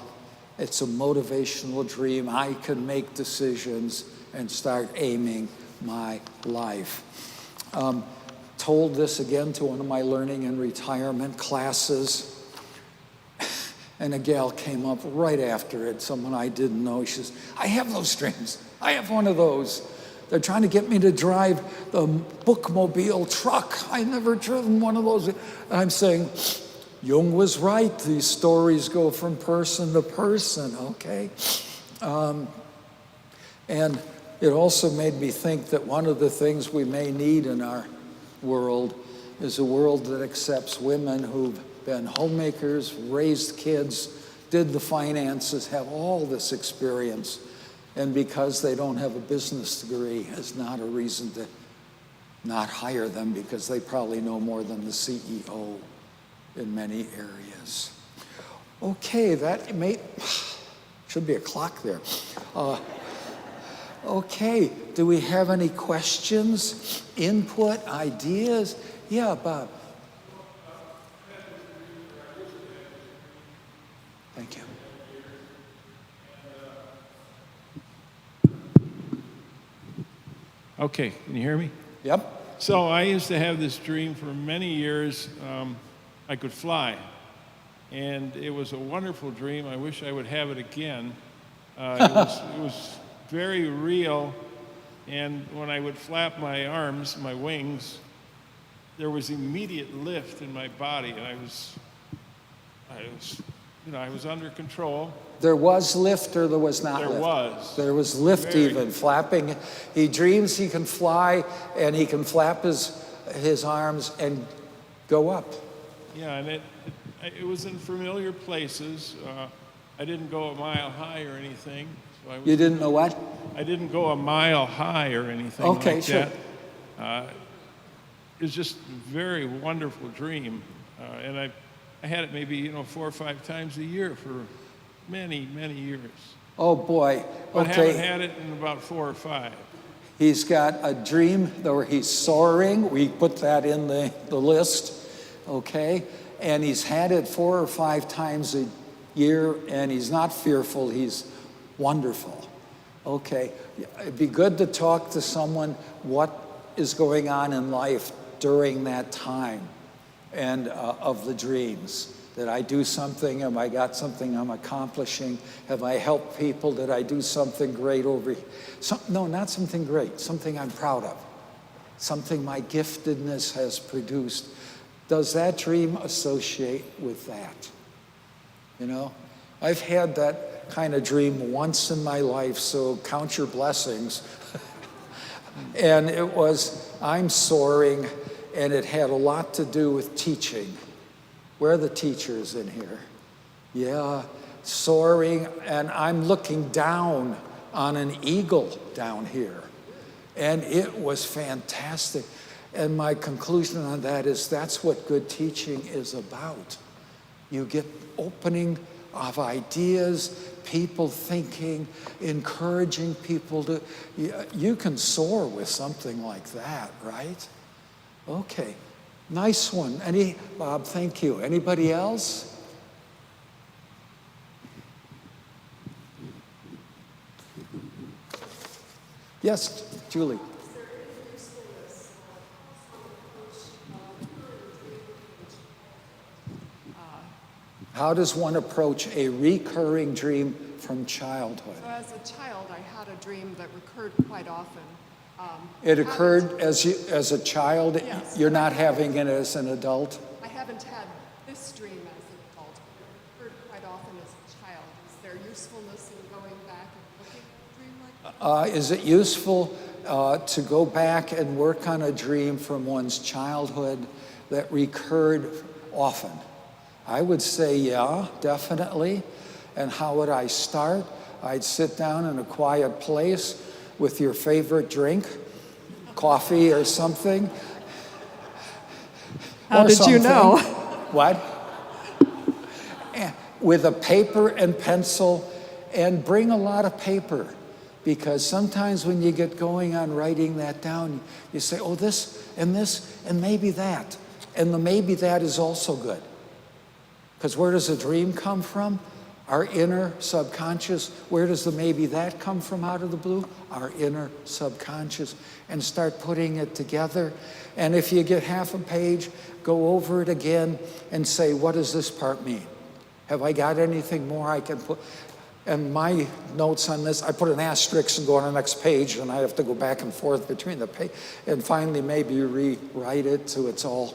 It's a motivational dream. I can make decisions and start aiming my life. Told this again to one of my learning and retirement classes. And a gal came up right after it, someone I didn't know. She says, I have those dreams. I have one of those. They're trying to get me to drive the bookmobile truck. I've never driven one of those. I'm saying, Jung was right. These stories go from person to person, okay? And it also made me think that one of the things we may need in our world is a world that accepts women who've been homemakers, raised kids, did the finances, have all this experience, and because they don't have a business degree is not a reason to not hire them, because they probably know more than the CEO in many areas. Okay, that should be a clock there. Okay, do we have any questions, input, ideas? Yeah, Bob. Thank you. Okay, can you hear me? Yep. So I used to have this dream for many years. I could fly, and it was a wonderful dream. I wish I would have it again. It was very real, and when I would flap my arms, my wings, there was immediate lift in my body, and I was I was under control. There was lift or there was not There lift? was. There was lift even, flapping. He dreams he can fly and he can flap his arms and go up. Yeah, and it was in familiar places. I didn't go a mile high or anything. So You didn't know what? I didn't go a mile high or anything Okay, like sure. that. It was just a very wonderful dream. And I had it maybe, 4 or 5 times a year for many, many years. Oh boy, But haven't okay. had it in about 4 or 5. He's got a dream where he's soaring. We put that in the list, okay? And he's had it 4 or 5 times a year, and he's not fearful, he's wonderful. Okay, it'd be good to talk to someone what is going on in life during that time and of the dreams. Did I do something? Have I got something I'm accomplishing? Have I helped people? Did I do something great over here? No, not something great, something I'm proud of, something my giftedness has produced. Does that dream associate with that? I've had that kind of dream once in my life, so count your blessings. And it was, I'm soaring, and it had a lot to do with teaching. Where are the teachers in here? Yeah, soaring, and I'm looking down on an eagle down here. And it was fantastic. And my conclusion on that is that's what good teaching is about. You get opening of ideas, people thinking, encouraging people to, you can soar with something like that, right? Okay, nice one. Bob, thank you. Anybody else? Yes, Julie. How does one approach a recurring dream from childhood? So as a child, I had a dream that recurred quite often. It occurred as a child? Yes. You're not having it as an adult? I haven't had this dream as an adult, but it occurred quite often as a child. Is there usefulness in going back and looking at a dream like that? Is it useful to go back and work on a dream from one's childhood that recurred often? I would say, yeah, definitely. And how would I start? I'd sit down in a quiet place with your favorite drink, coffee or something. How Or did you know? What? With a paper and pencil, and bring a lot of paper. Because sometimes when you get going on writing that down, you say, oh, this, and maybe that. And the maybe that is also good. Because where does a dream come from? Our inner subconscious. Where does the maybe that come from out of the blue? Our inner subconscious. And start putting it together. And if you get half a page, go over it again and say, what does this part mean? Have I got anything more I can put? And my notes on this, I put an asterisk and go on the next page, and I have to go back and forth between the page. And finally, maybe rewrite it so it's all.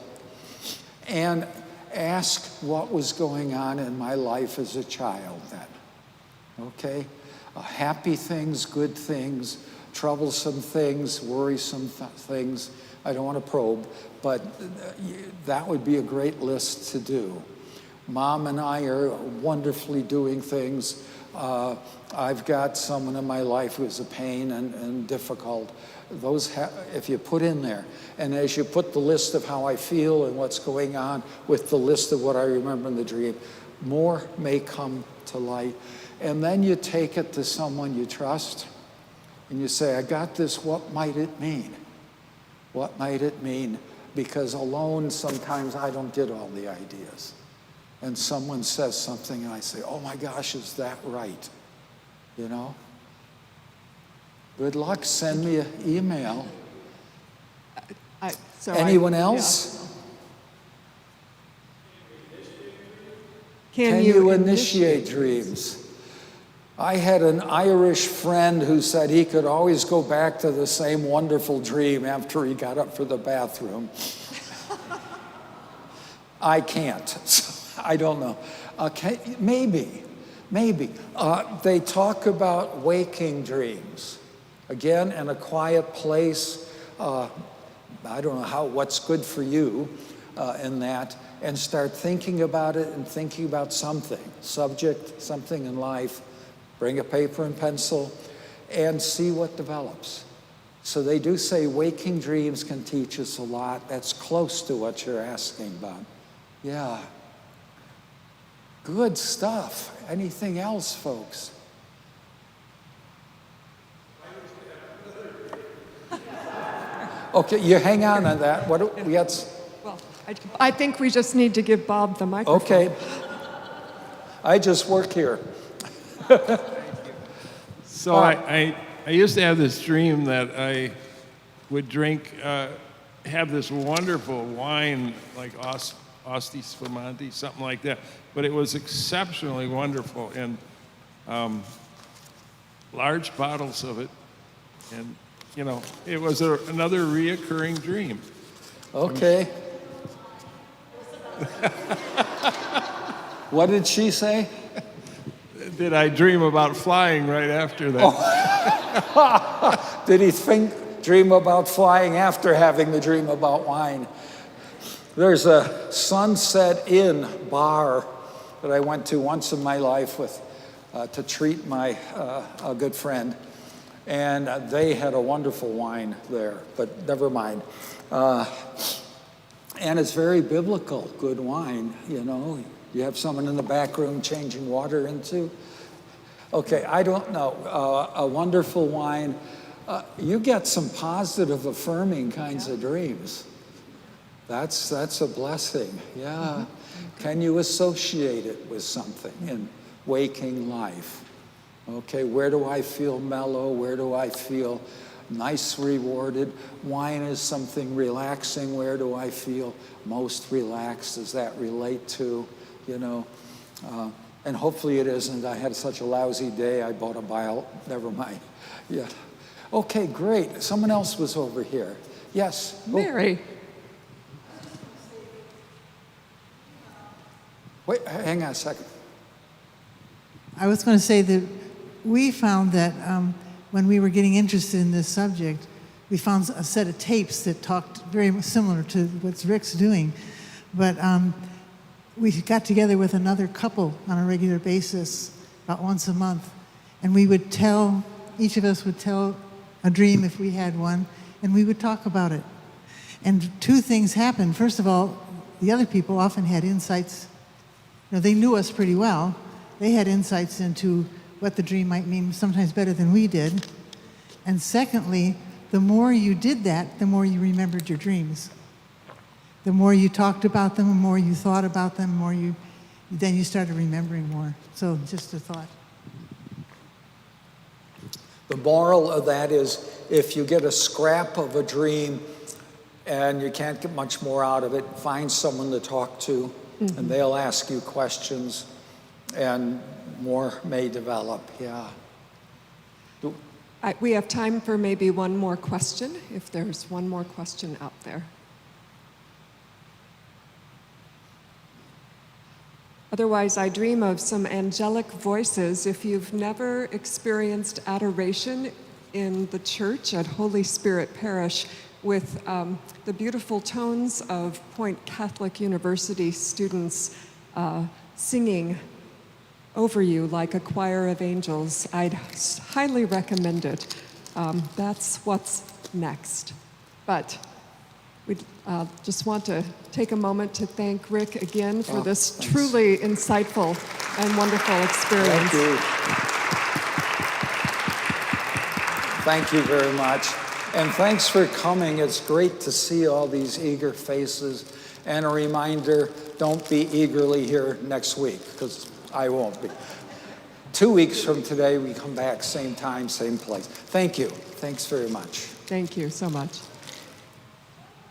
And ask what was going on in my life as a child then, okay? Happy things, good things, troublesome things, worrisome things. I don't want to probe, but that would be a great list to do. Mom and I are wonderfully doing things. I've got someone in my life who's a pain and difficult. Those, if you put in there, and as you put the list of how I feel and what's going on with the list of what I remember in the dream, more may come to light. And then you take it to someone you trust, and you say, I got this, what might it mean? What might it mean? Because alone, sometimes I don't get all the ideas. And someone says something, and I say, oh my gosh, is that right? You know? Good luck. Send me an email. Anyone else? Yeah. Can you initiate dreams? I had an Irish friend who said he could always go back to the same wonderful dream after he got up for the bathroom. I can't. I don't know. Maybe. They talk about waking dreams. Again, in a quiet place. I don't know what's good for you in that, and start thinking about it and thinking about something, subject, something in life. Bring a paper and pencil and see what develops. So they do say waking dreams can teach us a lot. That's close to what you're asking about. Yeah. Good stuff. Anything else, folks? Okay, you hang on that. What we got? Well, I think we just need to give Bob the microphone. Okay. I just work here. So I used to have this dream that I would drink, have this wonderful wine like Asti Spumante, something like that. But it was exceptionally wonderful, and large bottles of it. And, you know, it was another reoccurring dream. Okay. What did she say? Did I dream about flying right after that? Oh. Did he dream about flying after having the dream about wine? There's a Sunset Inn bar that I went to once in my life to treat my a good friend, and they had a wonderful wine there. But never mind. And it's very biblical, good wine. You know, you have someone in the back room changing water into. Okay, I don't know. A wonderful wine. You get some positive, affirming kinds of dreams. That's a blessing. Yeah. Can you associate it with something in waking life? Okay, where do I feel mellow? Where do I feel nice, rewarded? Wine is something relaxing. Where do I feel most relaxed? Does that relate to, you know? And hopefully it isn't. I had such a lousy day, I bought a vial. Never mind. Yeah. Okay, great. Someone else was over here. Yes? Mary. Wait, hang on a second. I was going to say that we found that when we were getting interested in this subject, we found a set of tapes that talked very similar to what Rick's doing. But we got together with another couple on a regular basis, about once a month, and we would each of us would tell a dream if we had one, and we would talk about it. And two things happened. First of all, the other people often had insights. You know, they knew us pretty well. They had insights into what the dream might mean, sometimes better than we did. And secondly, the more you did that, the more you remembered your dreams. The more you talked about them, the more you thought about them, then you started remembering more. So just a thought. The moral of that is if you get a scrap of a dream and you can't get much more out of it, find someone to talk to, and they'll ask you questions, and more may develop. Yeah. We have time for maybe one more question, if there's one more question out there. Otherwise, I dream of some angelic voices. If you've never experienced adoration in the church at Holy Spirit Parish with the beautiful tones of Point Catholic University students singing over you like a choir of angels, I'd highly recommend it. That's what's next. But we just want to take a moment to thank Rick again for this truly insightful and wonderful experience. Thank you. Thank you very much. And thanks for coming. It's great to see all these eager faces. And a reminder, don't be eagerly here next week, because I won't be. 2 weeks from today, we come back, same time, same place. Thank you. Thanks very much. Thank you so much.